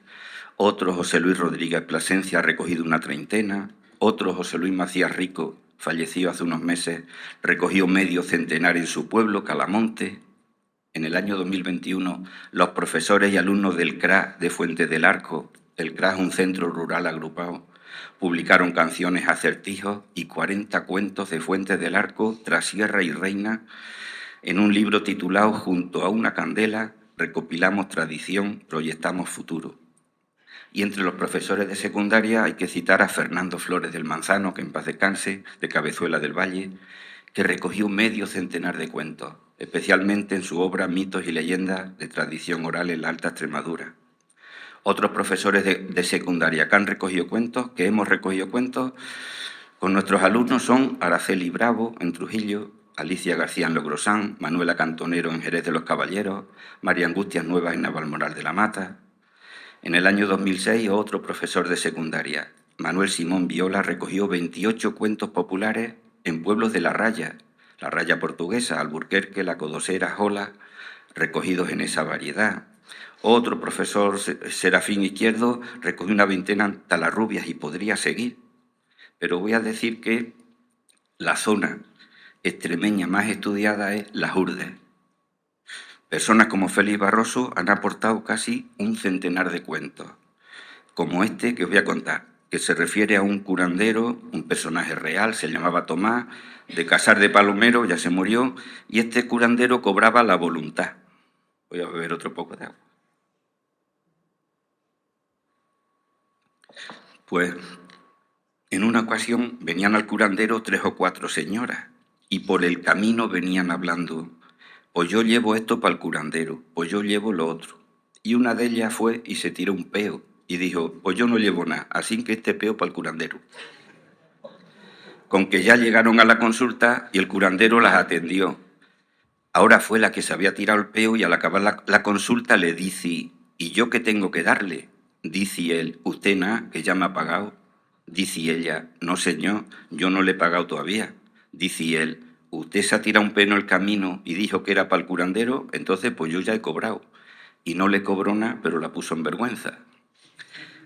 Otro, José Luis Rodríguez Plasencia, ha recogido una treintena. Otro, José Luis Macías Rico, fallecido hace unos meses, recogió medio centenar en su pueblo, Calamonte. En el año 2021, los profesores y alumnos del CRA de Fuente del Arco, el CRA es un centro rural agrupado, publicaron canciones, acertijos y 40 cuentos de Fuente del Arco, Trasierra y Reina, en un libro titulado Junto a una candela, recopilamos tradición, proyectamos futuro. Y entre los profesores de secundaria hay que citar a Fernando Flores del Manzano, que en paz descanse, de Cabezuela del Valle, que recogió medio centenar de cuentos, especialmente en su obra Mitos y leyendas de tradición oral en la Alta Extremadura. Otros profesores de secundaria que han recogido cuentos, que hemos recogido cuentos con nuestros alumnos son Araceli Bravo, en Trujillo, Alicia García en Logrosán, Manuela Cantonero en Jerez de los Caballeros, María Angustias Nuevas en Navalmoral de la Mata. En el año 2006, otro profesor de secundaria, Manuel Simón Viola, recogió 28 cuentos populares en pueblos de la Raya Portuguesa, Alburquerque, La Codosera, Jola, recogidos en esa variedad. Otro profesor, Serafín Izquierdo, recogió una veintena en Talarrubias y podría seguir. Pero voy a decir que la zona extremeña más estudiada es Las Hurdes. Personas como Félix Barroso han aportado casi un centenar de cuentos, como este que os voy a contar, que se refiere a un curandero, un personaje real, se llamaba Tomás, de Casar de Palomero, ya se murió, y este curandero cobraba la voluntad. Voy a beber otro poco de agua. Pues en una ocasión venían al curandero 3 o 4 señoras y por el camino venían hablando, pues yo llevo esto para el curandero, pues yo llevo lo otro. Y una de ellas fue y se tiró un peo y dijo, pues yo no llevo nada, así que este peo para el curandero. Con que ya llegaron a la consulta y el curandero las atendió. Ahora fue la que se había tirado el peo y al acabar la consulta le dice, ¿y yo qué tengo que darle? Dice él, usted nada, que ya me ha pagado. Dice ella, no señor, yo no le he pagado todavía. Dice él, usted se ha tirado un peo en el camino y dijo que era para el curandero, entonces pues yo ya he cobrado. Y no le cobró nada, pero la puso en vergüenza.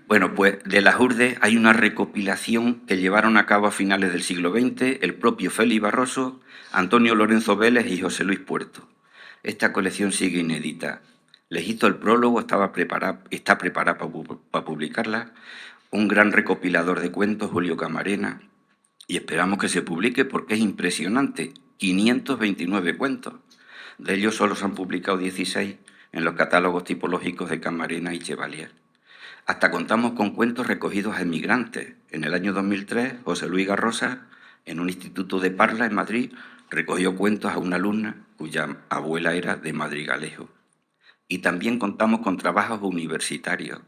Bueno, pues de Las Hurdes hay una recopilación que llevaron a cabo a finales del siglo XX el propio Félix Barroso, Antonio Lorenzo Vélez y José Luis Puerto. Esta colección sigue inédita. Les hizo el prólogo, está preparada para publicarla. Un gran recopilador de cuentos, Julio Camarena, y esperamos que se publique porque es impresionante. 529 cuentos. De ellos solo se han publicado 16 en los catálogos tipológicos de Camarena y Chevalier. Hasta contamos con cuentos recogidos a emigrantes. En el año 2003, José Luis Garrosa, en un instituto de Parla, en Madrid, recogió cuentos a una alumna cuya abuela era de Madrigalejo. Y también contamos con trabajos universitarios,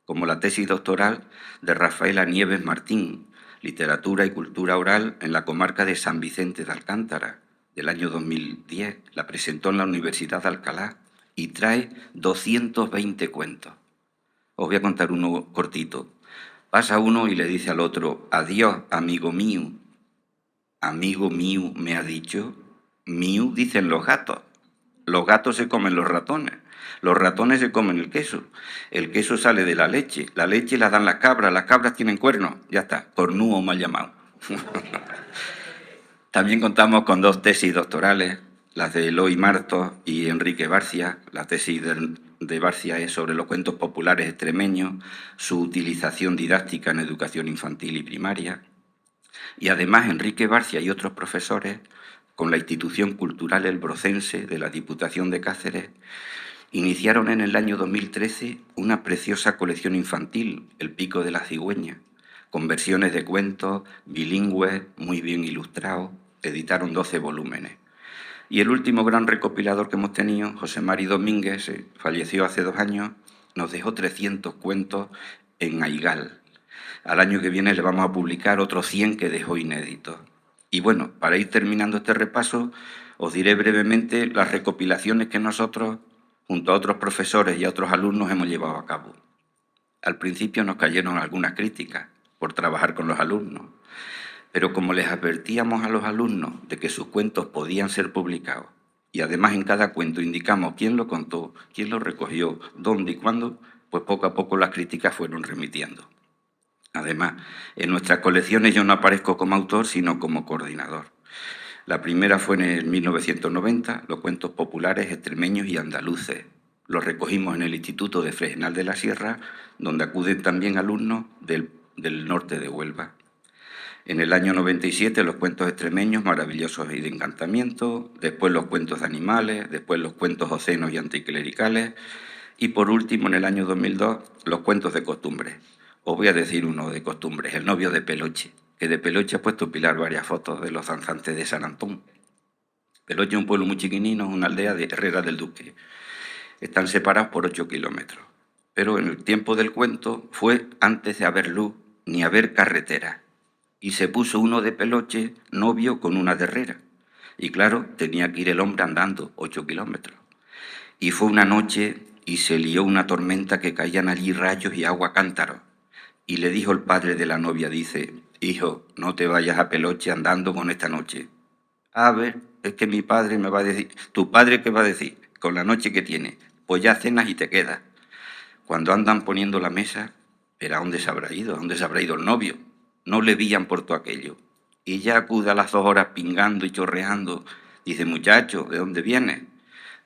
como la tesis doctoral de Rafaela Nieves Martín, Literatura y Cultura Oral en la comarca de San Vicente de Alcántara, del año 2010. La presentó en la Universidad de Alcalá y trae 220 cuentos. Os voy a contar uno cortito. Pasa uno y le dice al otro, adiós, amigo mío. Amigo mío, me ha dicho. Mío dicen los gatos. Los gatos se comen los ratones. Los ratones se comen el queso sale de la leche la dan las cabras tienen cuernos, ya está, cornudo mal llamado. También contamos con 2 tesis doctorales, las de Eloy Martos y Enrique Barcia. La tesis de Barcia es sobre los cuentos populares extremeños, su utilización didáctica en educación infantil y primaria. Y además Enrique Barcia y otros profesores, con la institución cultural El Brocense de la Diputación de Cáceres, iniciaron en el año 2013 una preciosa colección infantil, El Pico de la Cigüeña, con versiones de cuentos bilingües, muy bien ilustrados. Editaron 12 volúmenes. Y el último gran recopilador que hemos tenido, José Mari Domínguez, falleció hace 2 años, nos dejó 300 cuentos en Aigal. Al año que viene le vamos a publicar otros 100 que dejó inéditos. Y bueno, para ir terminando este repaso, os diré brevemente las recopilaciones que nosotros, junto a otros profesores y a otros alumnos, hemos llevado a cabo. Al principio nos cayeron algunas críticas por trabajar con los alumnos, pero como les advertíamos a los alumnos de que sus cuentos podían ser publicados, y además en cada cuento indicamos quién lo contó, quién lo recogió, dónde y cuándo, pues poco a poco las críticas fueron remitiendo. Además, en nuestras colecciones yo no aparezco como autor, sino como coordinador. La primera fue en el 1990, los cuentos populares extremeños y andaluces. Los recogimos en el Instituto de Fregenal de la Sierra, donde acuden también alumnos del norte de Huelva. En el año 97 los cuentos extremeños maravillosos y de encantamiento, después los cuentos de animales, después los cuentos ocenos y anticlericales y por último en el año 2002 los cuentos de costumbres. Os voy a decir uno de costumbres, El novio de Peloche, que de Peloche ha puesto Pilar varias fotos de los danzantes de San Antón. Peloche es un pueblo muy chiquinino, una aldea de Herrera del Duque. Están separados por 8 kilómetros. Pero en el tiempo del cuento fue antes de haber luz ni haber carretera. Y se puso uno de Peloche novio con una de Herrera. Y claro, tenía que ir el hombre andando 8 kilómetros. Y fue una noche y se lió una tormenta que caían allí rayos y agua cántaros. Y le dijo el padre de la novia, dice, hijo, no te vayas a Peloche andando con esta noche. A ver, es que mi padre me va a decir, ¿tu padre qué va a decir? Con la noche que tiene, pues ya cenas y te quedas. Cuando andan poniendo la mesa, ¿pero a dónde se habrá ido? ¿A dónde se habrá ido el novio? No le veían por todo aquello. Y ya acude a las 2 horas pingando y chorreando. Dice, muchacho, ¿de dónde vienes?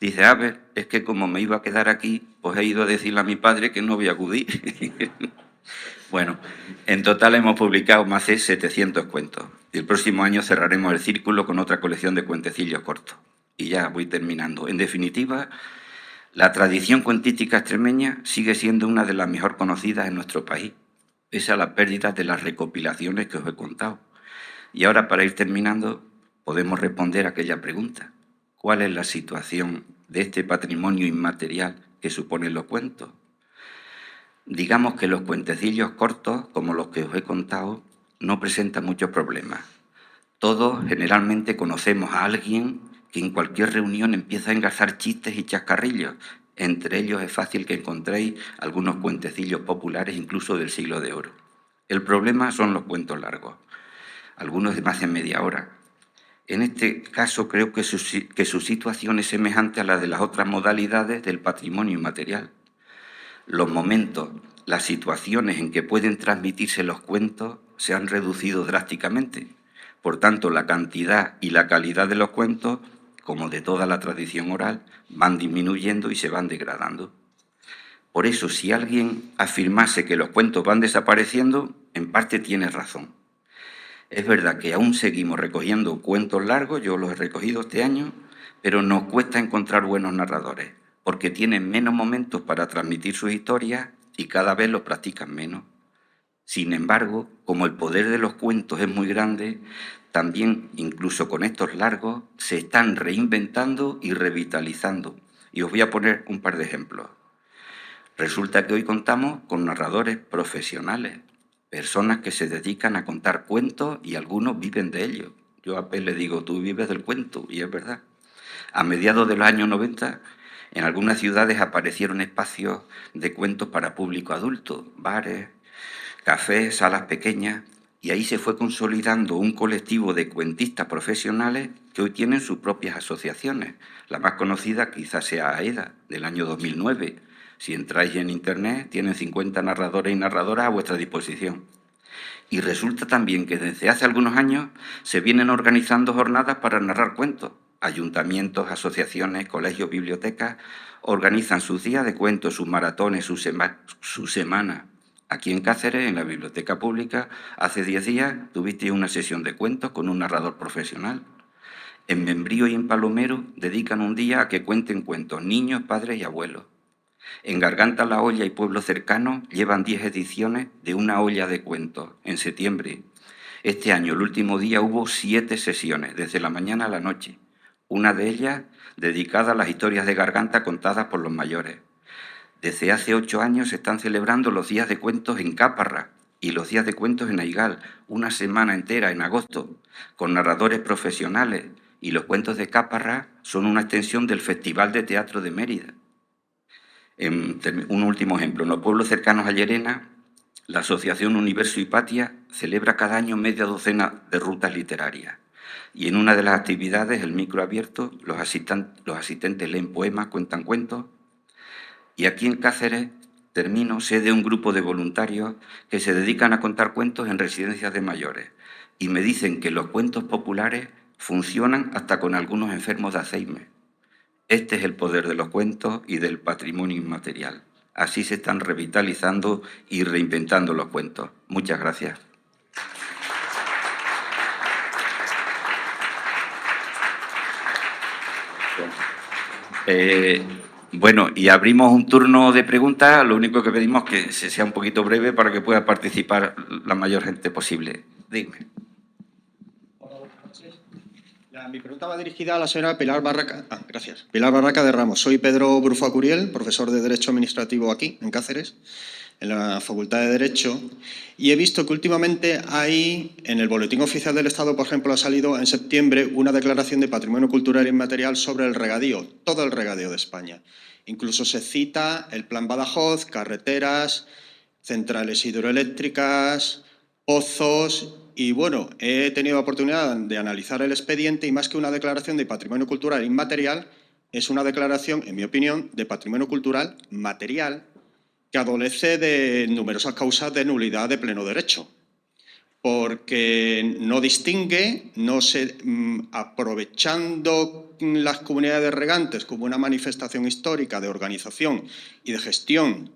Dice, a ver, es que como me iba a quedar aquí, pues he ido a decirle a mi padre que no voy a acudir. Bueno, en total hemos publicado más de 700 cuentos. Y el próximo año cerraremos el círculo con otra colección de cuentecillos cortos. Y ya voy terminando. En definitiva, la tradición cuentística extremeña sigue siendo una de las mejor conocidas en nuestro país, pese a la pérdida de las recopilaciones que os he contado. Y ahora, para ir terminando, podemos responder a aquella pregunta. ¿Cuál es la situación de este patrimonio inmaterial que suponen los cuentos? Digamos que los cuentecillos cortos, como los que os he contado, no presentan muchos problemas. Todos generalmente conocemos a alguien que en cualquier reunión empieza a engarzar chistes y chascarrillos. Entre ellos es fácil que encontréis algunos cuentecillos populares, incluso del siglo de oro. El problema son los cuentos largos, algunos de más de media hora. En este caso creo que su situación es semejante a la de las otras modalidades del patrimonio inmaterial. Los momentos, las situaciones en que pueden transmitirse los cuentos se han reducido drásticamente. Por tanto, la cantidad y la calidad de los cuentos, como de toda la tradición oral, van disminuyendo y se van degradando. Por eso, si alguien afirmase que los cuentos van desapareciendo, en parte tiene razón. Es verdad que aún seguimos recogiendo cuentos largos, yo los he recogido este año, pero nos cuesta encontrar buenos narradores, porque tienen menos momentos para transmitir sus historias y cada vez los practican menos. Sin embargo, como el poder de los cuentos es muy grande, también, incluso con estos largos, se están reinventando y revitalizando. Y os voy a poner un par de ejemplos. Resulta que hoy contamos con narradores profesionales, personas que se dedican a contar cuentos y algunos viven de ello. Yo a Pez le digo, tú vives del cuento, y es verdad. A mediados de los años 90, en algunas ciudades aparecieron espacios de cuentos para público adulto, bares, cafés, salas pequeñas, y ahí se fue consolidando un colectivo de cuentistas profesionales que hoy tienen sus propias asociaciones. La más conocida quizás sea AEDA, del año 2009. Si entráis en Internet, tienen 50 narradores y narradoras a vuestra disposición. Y resulta también que desde hace algunos años se vienen organizando jornadas para narrar cuentos. Ayuntamientos, asociaciones, colegios, bibliotecas organizan sus días de cuentos, sus maratones, su semana. Aquí en Cáceres, en la biblioteca pública, hace 10 días tuviste una sesión de cuentos con un narrador profesional. En Membrío y en Palomero dedican un día a que cuenten cuentos niños, padres y abuelos. En Garganta la Olla y pueblos cercanos llevan 10 ediciones de una olla de cuentos en septiembre. Este año, el último día, hubo 7 sesiones, desde la mañana a la noche. 1 de ellas dedicada a las historias de Garganta contadas por los mayores. Desde hace 8 años se están celebrando los días de cuentos en Cáparra y los días de cuentos en Aigal, una semana entera en agosto, con narradores profesionales, y los cuentos de Cáparra son una extensión del Festival de Teatro de Mérida. Un último ejemplo, en los pueblos cercanos a Llerena, la Asociación Universo Hipatia celebra cada año media docena de rutas literarias. Y en una de las actividades, el micro abierto, los asistentes leen poemas, cuentan cuentos. Y aquí en Cáceres, sede un grupo de voluntarios que se dedican a contar cuentos en residencias de mayores. Y me dicen que los cuentos populares funcionan hasta con algunos enfermos de Alzheimer. Este es el poder de los cuentos y del patrimonio inmaterial. Así se están revitalizando y reinventando los cuentos. Muchas gracias. Bueno, y abrimos un turno de preguntas. Lo único que pedimos es que sea un poquito breve para que pueda participar la mayor gente posible. Dime. Mi pregunta va dirigida a la señora Pilar Barraca. Gracias. Pilar Barraca de Ramos. Soy Pedro Brufo Curiel, profesor de Derecho Administrativo aquí, en Cáceres, en la Facultad de Derecho, y he visto que últimamente hay, en el Boletín Oficial del Estado, por ejemplo, ha salido en septiembre una declaración de patrimonio cultural inmaterial sobre el regadío, todo el regadío de España. Incluso se cita el Plan Badajoz, carreteras, centrales hidroeléctricas, pozos. Y bueno, he tenido oportunidad de analizar el expediente y más que una declaración de patrimonio cultural inmaterial, es una declaración, en mi opinión, de patrimonio cultural material que adolece de numerosas causas de nulidad de pleno derecho, porque no distingue, aprovechando las comunidades de regantes como una manifestación histórica de organización y de gestión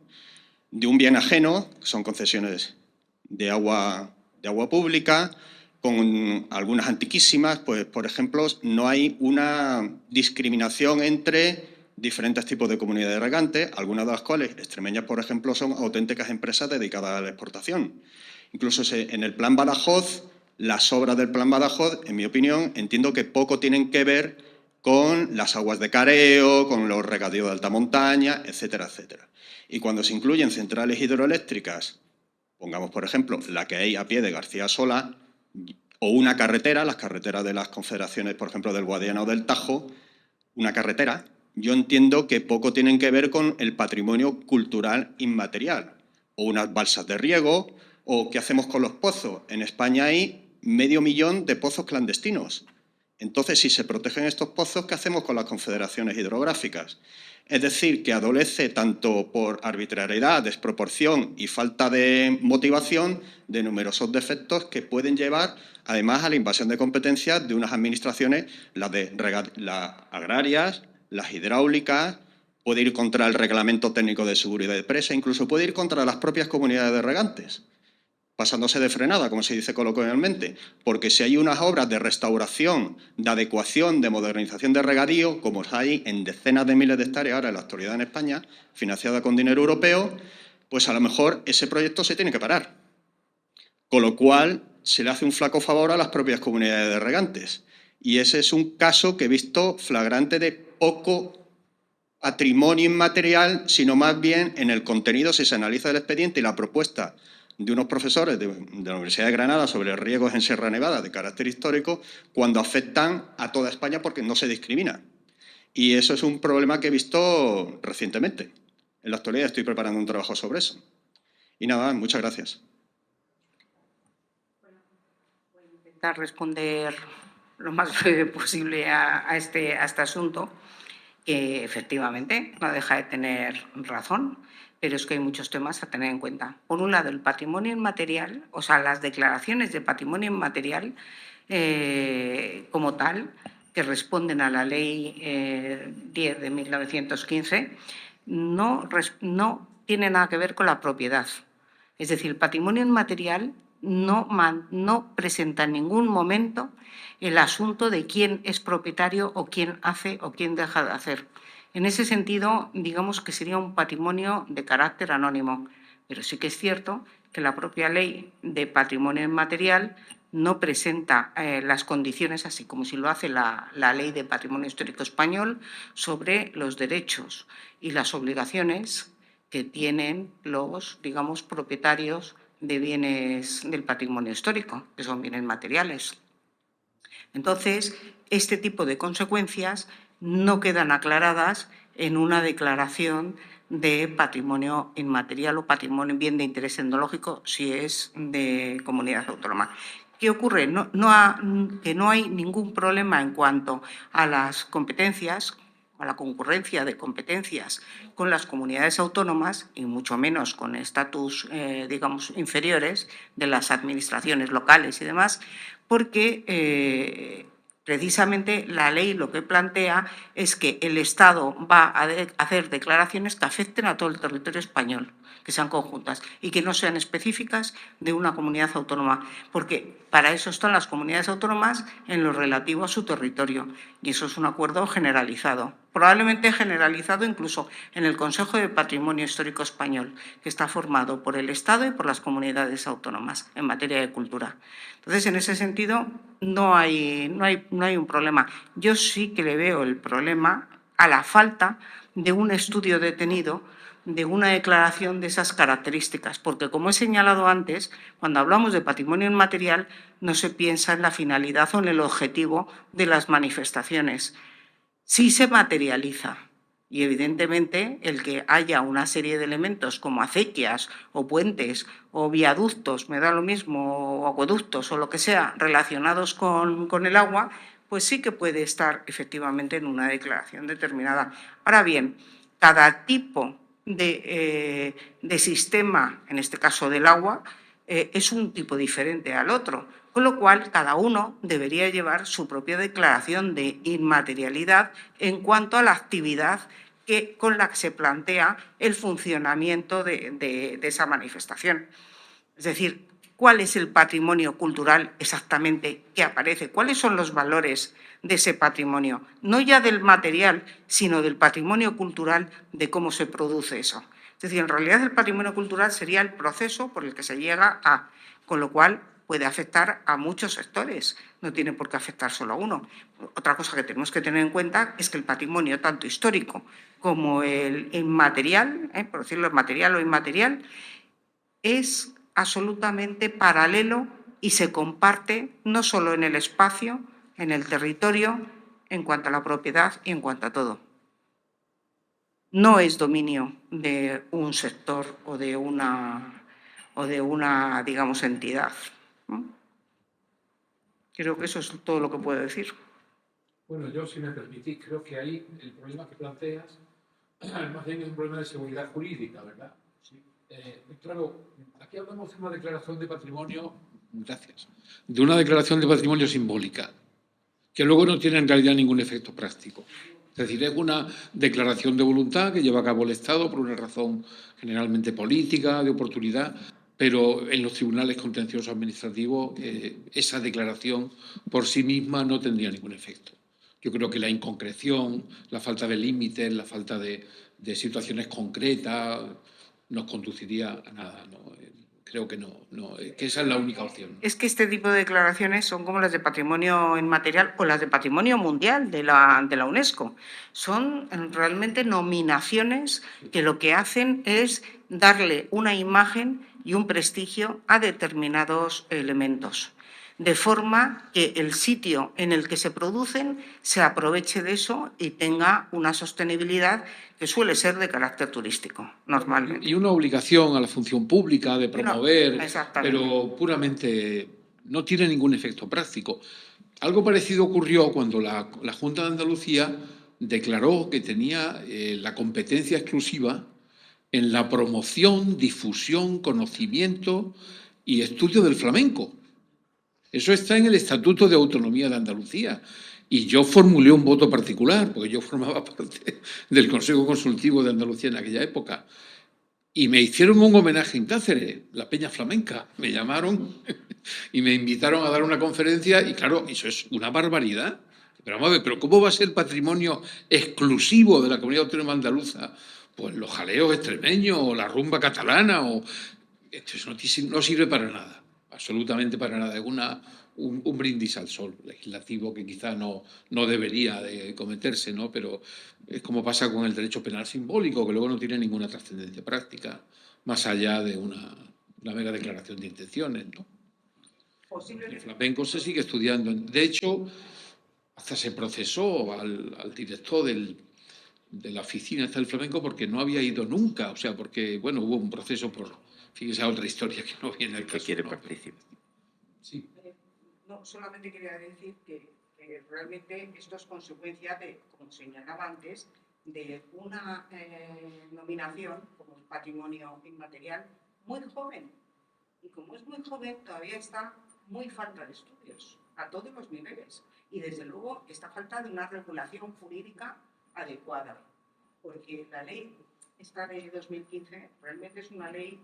de un bien ajeno, son concesiones de agua pública, con algunas antiquísimas, pues por ejemplo, no hay una discriminación entre diferentes tipos de comunidades de regantes, algunas de las cuales, extremeñas por ejemplo, son auténticas empresas dedicadas a la exportación. Incluso en el Plan Badajoz, las obras del Plan Badajoz, en mi opinión, entiendo que poco tienen que ver con las aguas de careo, con los regadíos de alta montaña, etcétera, etcétera. Y cuando se incluyen centrales hidroeléctricas, pongamos, por ejemplo, la que hay a pie de García Sola, o una carretera, las carreteras de las confederaciones, por ejemplo, del Guadiana o del Tajo, una carretera, yo entiendo que poco tienen que ver con el patrimonio cultural inmaterial, o unas balsas de riego, o qué hacemos con los pozos. En España hay 500.000 de pozos clandestinos. Entonces, si se protegen estos pozos, ¿qué hacemos con las confederaciones hidrográficas? Es decir, que adolece tanto por arbitrariedad, desproporción y falta de motivación de numerosos defectos que pueden llevar, además, a la invasión de competencias de unas administraciones, las agrarias, las hidráulicas, puede ir contra el Reglamento Técnico de Seguridad de Presa, incluso puede ir contra las propias comunidades de regantes, pasándose de frenada, como se dice coloquialmente, porque si hay unas obras de restauración, de adecuación, de modernización de regadío, como hay en decenas de miles de hectáreas ahora en la actualidad en España, financiada con dinero europeo, pues a lo mejor ese proyecto se tiene que parar. Con lo cual, se le hace un flaco favor a las propias comunidades de regantes. Y ese es un caso que he visto flagrante de poco patrimonio inmaterial, sino más bien en el contenido, si se analiza el expediente y la propuesta de unos profesores de la Universidad de Granada sobre riegos en Sierra Nevada de carácter histórico, cuando afectan a toda España porque no se discrimina. Y eso es un problema que he visto recientemente. En la actualidad estoy preparando un trabajo sobre eso. Y nada, muchas gracias. Voy a intentar responder lo más breve posible a este asunto, que efectivamente no deja de tener razón, pero es que hay muchos temas a tener en cuenta. Por un lado, el patrimonio inmaterial, o sea, las declaraciones de patrimonio inmaterial como tal, que responden a la Ley 10 de 1915, no tiene nada que ver con la propiedad. Es decir, el patrimonio inmaterial no presenta en ningún momento el asunto de quién es propietario o quién hace o quién deja de hacer. En ese sentido, digamos que sería un patrimonio de carácter anónimo, pero sí que es cierto que la propia Ley de Patrimonio Inmaterial no presenta las condiciones, así como si lo hace la Ley de Patrimonio Histórico Español, sobre los derechos y las obligaciones que tienen los, digamos, propietarios de bienes del patrimonio histórico, que son bienes materiales. Entonces, este tipo de consecuencias no quedan aclaradas en una declaración de patrimonio inmaterial o patrimonio bien de interés etnológico si es de comunidad autónoma. ¿Qué ocurre? Que no hay ningún problema en cuanto a las competencias, a la concurrencia de competencias con las comunidades autónomas y mucho menos con estatus, digamos, inferiores de las administraciones locales y demás, porque precisamente la ley lo que plantea es que el Estado va a hacer declaraciones que afecten a todo el territorio español, que sean conjuntas y que no sean específicas de una comunidad autónoma, porque para eso están las comunidades autónomas en lo relativo a su territorio, y eso es un acuerdo generalizado, probablemente generalizado incluso en el Consejo de Patrimonio Histórico Español, que está formado por el Estado y por las comunidades autónomas en materia de cultura. Entonces, en ese sentido, no hay un problema. Yo sí que le veo el problema a la falta de un estudio detenido de una declaración de esas características, porque, como he señalado antes, cuando hablamos de patrimonio inmaterial no se piensa en la finalidad o en el objetivo de las manifestaciones. Sí se materializa y, evidentemente, el que haya una serie de elementos como acequias o puentes o viaductos, me da lo mismo, o acueductos o lo que sea, relacionados con el agua, pues sí que puede estar efectivamente en una declaración determinada. Ahora bien, cada tipo de sistema, en este caso del agua, es un tipo diferente al otro, con lo cual cada uno debería llevar su propia declaración de inmaterialidad en cuanto a la actividad con la que se plantea el funcionamiento de esa manifestación. Es decir, ¿cuál es el patrimonio cultural exactamente que aparece? ¿Cuáles son los valores de ese patrimonio? No ya del material, sino del patrimonio cultural, de cómo se produce eso. Es decir, en realidad el patrimonio cultural sería el proceso por el que se llega a, con lo cual puede afectar a muchos sectores, no tiene por qué afectar solo a uno. Otra cosa que tenemos que tener en cuenta es que el patrimonio, tanto histórico como el inmaterial, por decirlo material o inmaterial, es absolutamente paralelo y se comparte no solo en el espacio, en el territorio, en cuanto a la propiedad y en cuanto a todo. No es dominio de un sector o de una digamos, entidad, ¿no? Creo que eso es todo lo que puedo decir. Bueno, yo, si me permitís, creo que ahí el problema que planteas más bien es un problema de seguridad jurídica, ¿verdad? Sí. Claro, aquí hablamos de una declaración de patrimonio, gracias, de una declaración de patrimonio simbólica, que luego no tiene en realidad ningún efecto práctico. Es decir, es una declaración de voluntad que lleva a cabo el Estado por una razón generalmente política, de oportunidad, pero en los tribunales contenciosos administrativos esa declaración por sí misma no tendría ningún efecto. Yo creo que la inconcreción, la falta de límites, la falta de situaciones concretas nos conduciría a nada, ¿no? Creo que no, que esa es la única opción. Es que este tipo de declaraciones son como las de patrimonio inmaterial o las de patrimonio mundial de la UNESCO. Son realmente nominaciones que lo que hacen es darle una imagen y un prestigio a determinados elementos, de forma que el sitio en el que se producen se aproveche de eso y tenga una sostenibilidad que suele ser de carácter turístico, normalmente. Y una obligación a la función pública de promover, no, pero puramente no tiene ningún efecto práctico. Algo parecido ocurrió cuando la Junta de Andalucía declaró que tenía la competencia exclusiva en la promoción, difusión, conocimiento y estudio del flamenco. Eso está en el Estatuto de Autonomía de Andalucía. Y yo formulé un voto particular, porque yo formaba parte del Consejo Consultivo de Andalucía en aquella época. Y me hicieron un homenaje en Cáceres, la Peña Flamenca. Me llamaron y me invitaron a dar una conferencia. Y claro, eso es una barbaridad. Pero vamos a ver, ¿pero cómo va a ser patrimonio exclusivo de la Comunidad Autónoma Andaluza? Pues los jaleos extremeños o la rumba catalana. Esto no sirve para nada, absolutamente para nada. Es un brindis al sol legislativo que quizá no debería de cometerse, ¿no? Pero es como pasa con el derecho penal simbólico, que luego no tiene ninguna trascendencia práctica, más allá de una mera declaración de intenciones, ¿no? El flamenco se sigue estudiando. De hecho, hasta se procesó al director de la oficina del flamenco porque no había ido nunca, o sea, porque, bueno, hubo un proceso por, fíjese, otra historia que no viene al caso. Que quiere ¿no? participar. Sí. No, solamente quería decir que realmente esto es consecuencia de, como señalaba antes, de una nominación como patrimonio inmaterial muy joven. Y como es muy joven, todavía está muy falta de estudios a todos los niveles. Y desde luego está falta de una regulación jurídica adecuada. Porque la ley, esta de 2015, realmente es una ley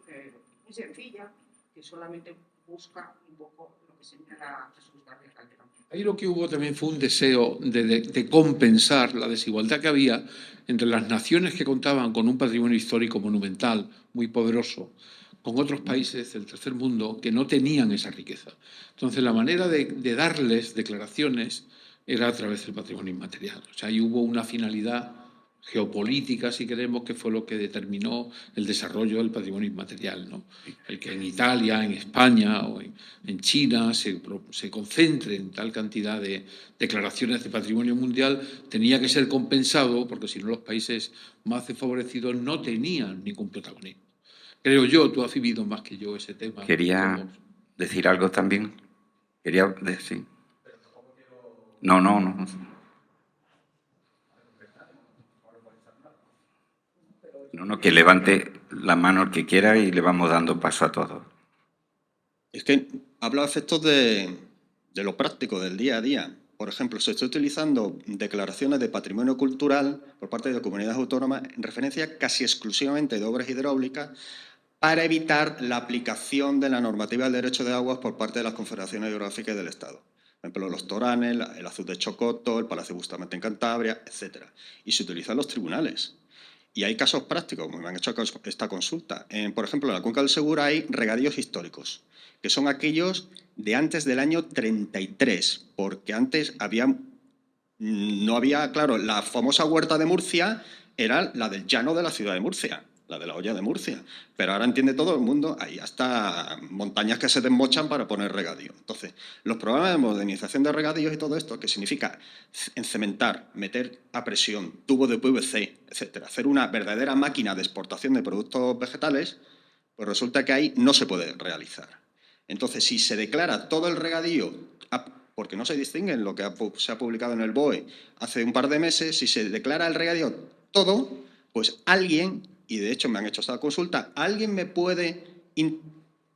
muy sencilla que solamente busca un poco lo que señala Jesús García Calderón. Ahí lo que hubo también fue un deseo de compensar la desigualdad que había entre las naciones que contaban con un patrimonio histórico monumental muy poderoso, con otros países del tercer mundo que no tenían esa riqueza. Entonces, la manera de darles declaraciones era a través del patrimonio inmaterial. O sea, ahí hubo una finalidad geopolítica, si queremos, que fue lo que determinó el desarrollo del patrimonio inmaterial, ¿no? El que en Italia, en España o en China se concentren tal cantidad de declaraciones de patrimonio mundial tenía que ser compensado porque si no los países más desfavorecidos no tenían ningún protagonismo. Creo yo, tú has vivido más que yo ese tema. ¿Quería decir algo también? ¿Quería decir? No. No, que levante la mano el que quiera y le vamos dando paso a todos. Es que habla a efectos de lo práctico, del día a día. Por ejemplo, se está utilizando declaraciones de patrimonio cultural por parte de comunidades autónomas en referencia casi exclusivamente de obras hidráulicas para evitar la aplicación de la normativa del derecho de aguas por parte de las confederaciones hidrográficas del Estado. Por ejemplo, los Toranes, el Azul de Chocoto, el Palacio Bustamante en Cantabria, etc. Y se utilizan los tribunales. Y hay casos prácticos, me han hecho esta consulta. Por ejemplo, en la Cuenca del Segura hay regadíos históricos, que son aquellos de antes del año 33, porque antes no había, claro, la famosa huerta de Murcia era la del llano de la ciudad de Murcia, la de la olla de Murcia. Pero ahora entiende todo el mundo, hay hasta montañas que se desmochan para poner regadío. Entonces, los programas de modernización de regadíos y todo esto, que significa encementar, meter a presión, tubo de PVC, etcétera, hacer una verdadera máquina de exportación de productos vegetales, pues resulta que ahí no se puede realizar. Entonces, si se declara todo el regadío, porque no se distingue en lo que se ha publicado en el BOE hace un par de meses, si se declara el regadío todo, pues alguien, y de hecho me han hecho esta consulta, ¿alguien me puede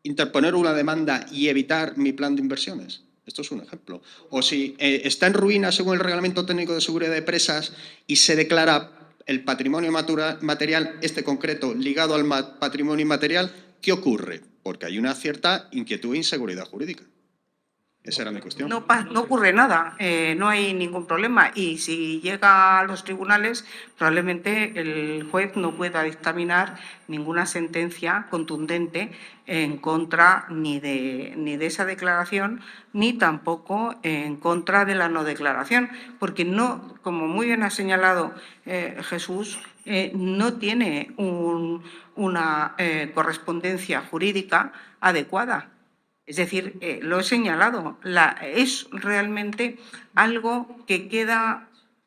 interponer una demanda y evitar mi plan de inversiones? Esto es un ejemplo. O si está en ruina según el Reglamento Técnico de Seguridad de Presas y se declara el patrimonio material, este concreto, ligado al patrimonio inmaterial, ¿qué ocurre? Porque hay una cierta inquietud e inseguridad jurídica. Esa era mi cuestión. No ocurre nada, no hay ningún problema. Y si llega a los tribunales, probablemente el juez no pueda dictaminar ninguna sentencia contundente en contra ni de esa declaración, ni tampoco en contra de la no declaración, porque no, como muy bien ha señalado Jesús, no tiene una correspondencia jurídica adecuada. Es decir, lo he señalado, es realmente algo que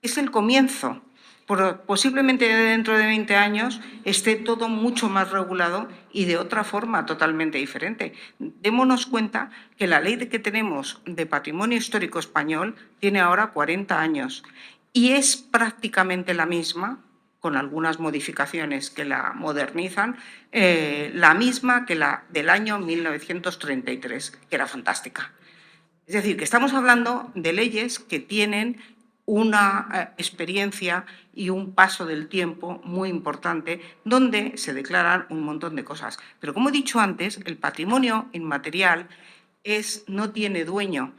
es el comienzo. Posiblemente dentro de 20 años esté todo mucho más regulado y de otra forma totalmente diferente. Démonos cuenta que la ley que tenemos de patrimonio histórico español tiene ahora 40 años y es prácticamente la misma, con algunas modificaciones que la modernizan, la misma que la del año 1933, que era fantástica. Es decir, que estamos hablando de leyes que tienen una experiencia y un paso del tiempo muy importante, donde se declaran un montón de cosas. Pero como he dicho antes, el patrimonio inmaterial no tiene dueño.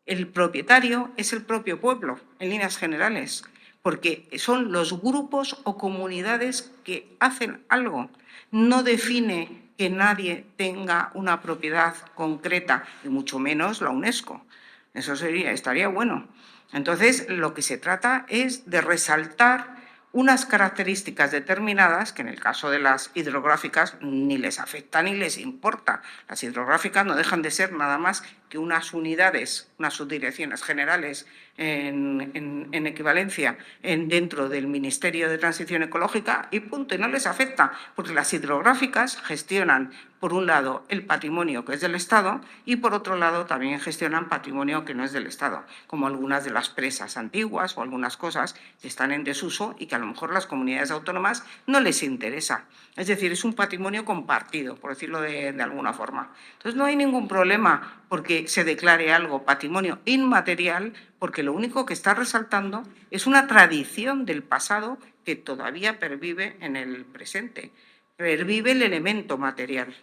El propietario es el propio pueblo, en líneas generales, porque son los grupos o comunidades que hacen algo. No define que nadie tenga una propiedad concreta, y mucho menos la UNESCO. Eso estaría bueno. Entonces, lo que se trata es de resaltar unas características determinadas que en el caso de las hidrográficas ni les afecta ni les importa. Las hidrográficas no dejan de ser nada más que unas unidades, unas subdirecciones generales en equivalencia dentro del Ministerio de Transición Ecológica y punto, y no les afecta, porque las hidrográficas gestionan, por un lado, el patrimonio que es del Estado y, por otro lado, también gestionan patrimonio que no es del Estado, como algunas de las presas antiguas o algunas cosas que están en desuso y que a lo mejor las comunidades autónomas no les interesa. Es decir, es un patrimonio compartido, por decirlo de alguna forma. Entonces, no hay ningún problema porque se declare algo patrimonio inmaterial, porque lo único que está resaltando es una tradición del pasado que todavía pervive en el presente. Pervive el elemento material.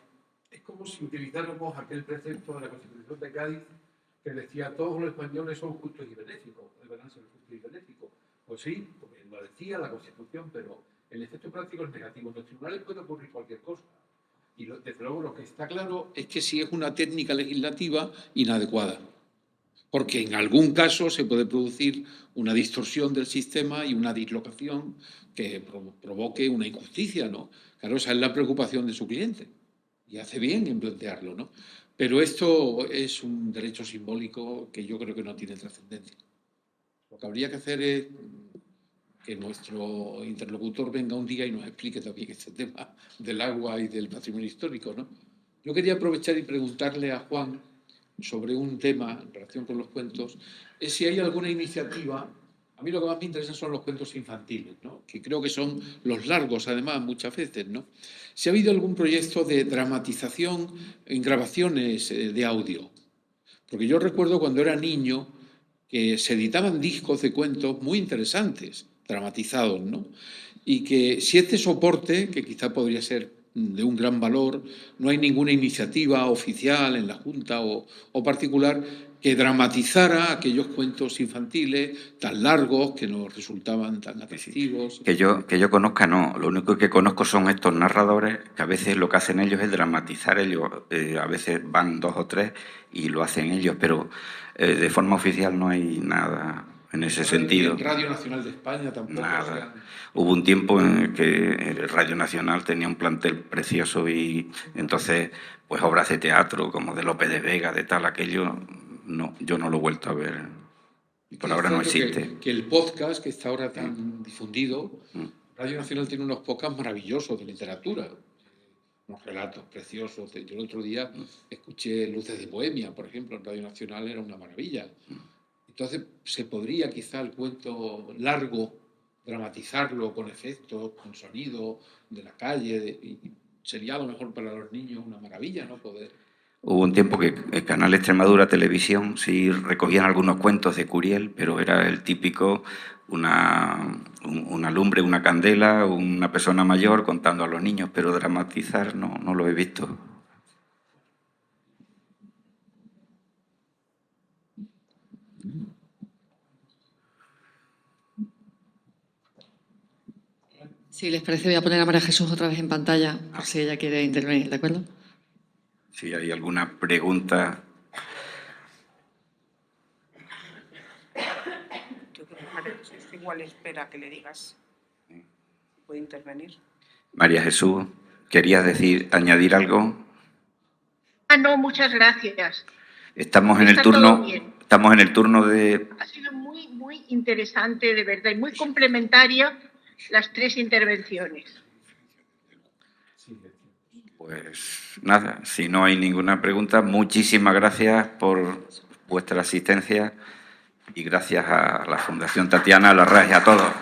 Es como si utilizáramos aquel precepto de la Constitución de Cádiz que decía todos los españoles son justos y benéficos, deberán ser justos y benéficos. Pues sí, porque lo decía la Constitución, pero el efecto práctico es negativo. En los tribunales puede ocurrir cualquier cosa. Y desde luego lo que está claro es que si es una técnica legislativa inadecuada, porque en algún caso se puede producir una distorsión del sistema y una dislocación que provoque una injusticia, ¿no? Claro, esa es la preocupación de su cliente y hace bien en plantearlo, ¿no? Pero esto es un derecho simbólico que yo creo que no tiene trascendencia. Lo que habría que hacer es que nuestro interlocutor venga un día y nos explique también este tema del agua y del patrimonio histórico, ¿no? Yo quería aprovechar y preguntarle a Juan sobre un tema en relación con los cuentos, es si hay alguna iniciativa. A mí lo que más me interesa son los cuentos infantiles, ¿no? Que creo que son los largos, además, muchas veces, ¿no? Si ha habido algún proyecto de dramatización en grabaciones de audio. Porque yo recuerdo cuando era niño que se editaban discos de cuentos muy interesantes, dramatizados, ¿no? Y que si este soporte, que quizá podría ser de un gran valor, no hay ninguna iniciativa oficial en la Junta o particular que dramatizara aquellos cuentos infantiles tan largos que nos resultaban tan atractivos. Que yo conozca, no. Lo único que conozco son estos narradores que a veces lo que hacen ellos es dramatizar ellos. A veces van 2 o 3 y lo hacen ellos, pero de forma oficial no hay nada en ese sentido. En Radio Nacional de España tampoco. Nada. Hubo un tiempo en que Radio Nacional tenía un plantel precioso y entonces, pues obras de teatro como de Lope de Vega, de tal, aquello, no, yo no lo he vuelto a ver. Por ahora no existe. Que el podcast, que está ahora tan difundido, Radio Nacional tiene unos podcasts maravillosos de literatura, unos relatos preciosos. Yo el otro día escuché Luces de Bohemia, por ejemplo, en Radio Nacional, era una maravilla. Entonces, se podría quizá el cuento largo dramatizarlo con efectos, con sonido de la calle, y sería a lo mejor para los niños una maravilla, ¿no? Poder. Hubo un tiempo que el canal Extremadura Televisión sí recogían algunos cuentos de Curiel, pero era el típico, una lumbre, una candela, una persona mayor contando a los niños, pero dramatizar no lo he visto. Si les parece, voy a poner a María Jesús otra vez en pantalla, por si ella quiere intervenir, ¿de acuerdo? Si hay alguna pregunta. Yo creo que María Jesús igual espera que le digas. ¿Puede intervenir? María Jesús, ¿querías añadir algo? No, muchas gracias. Estamos en el turno de... Ha sido muy, muy interesante, de verdad, y muy complementaria las 3 intervenciones. Pues nada, si no hay ninguna pregunta, muchísimas gracias por vuestra asistencia y gracias a la Fundación Tatiana, a la RAE y a todos.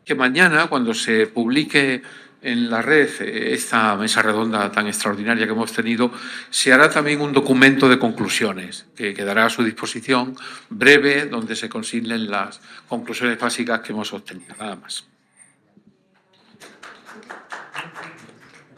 Que mañana, cuando se publique en la red esta mesa redonda tan extraordinaria que hemos tenido, se hará también un documento de conclusiones que quedará a su disposición, breve, donde se consignen las conclusiones básicas que hemos obtenido. Nada más.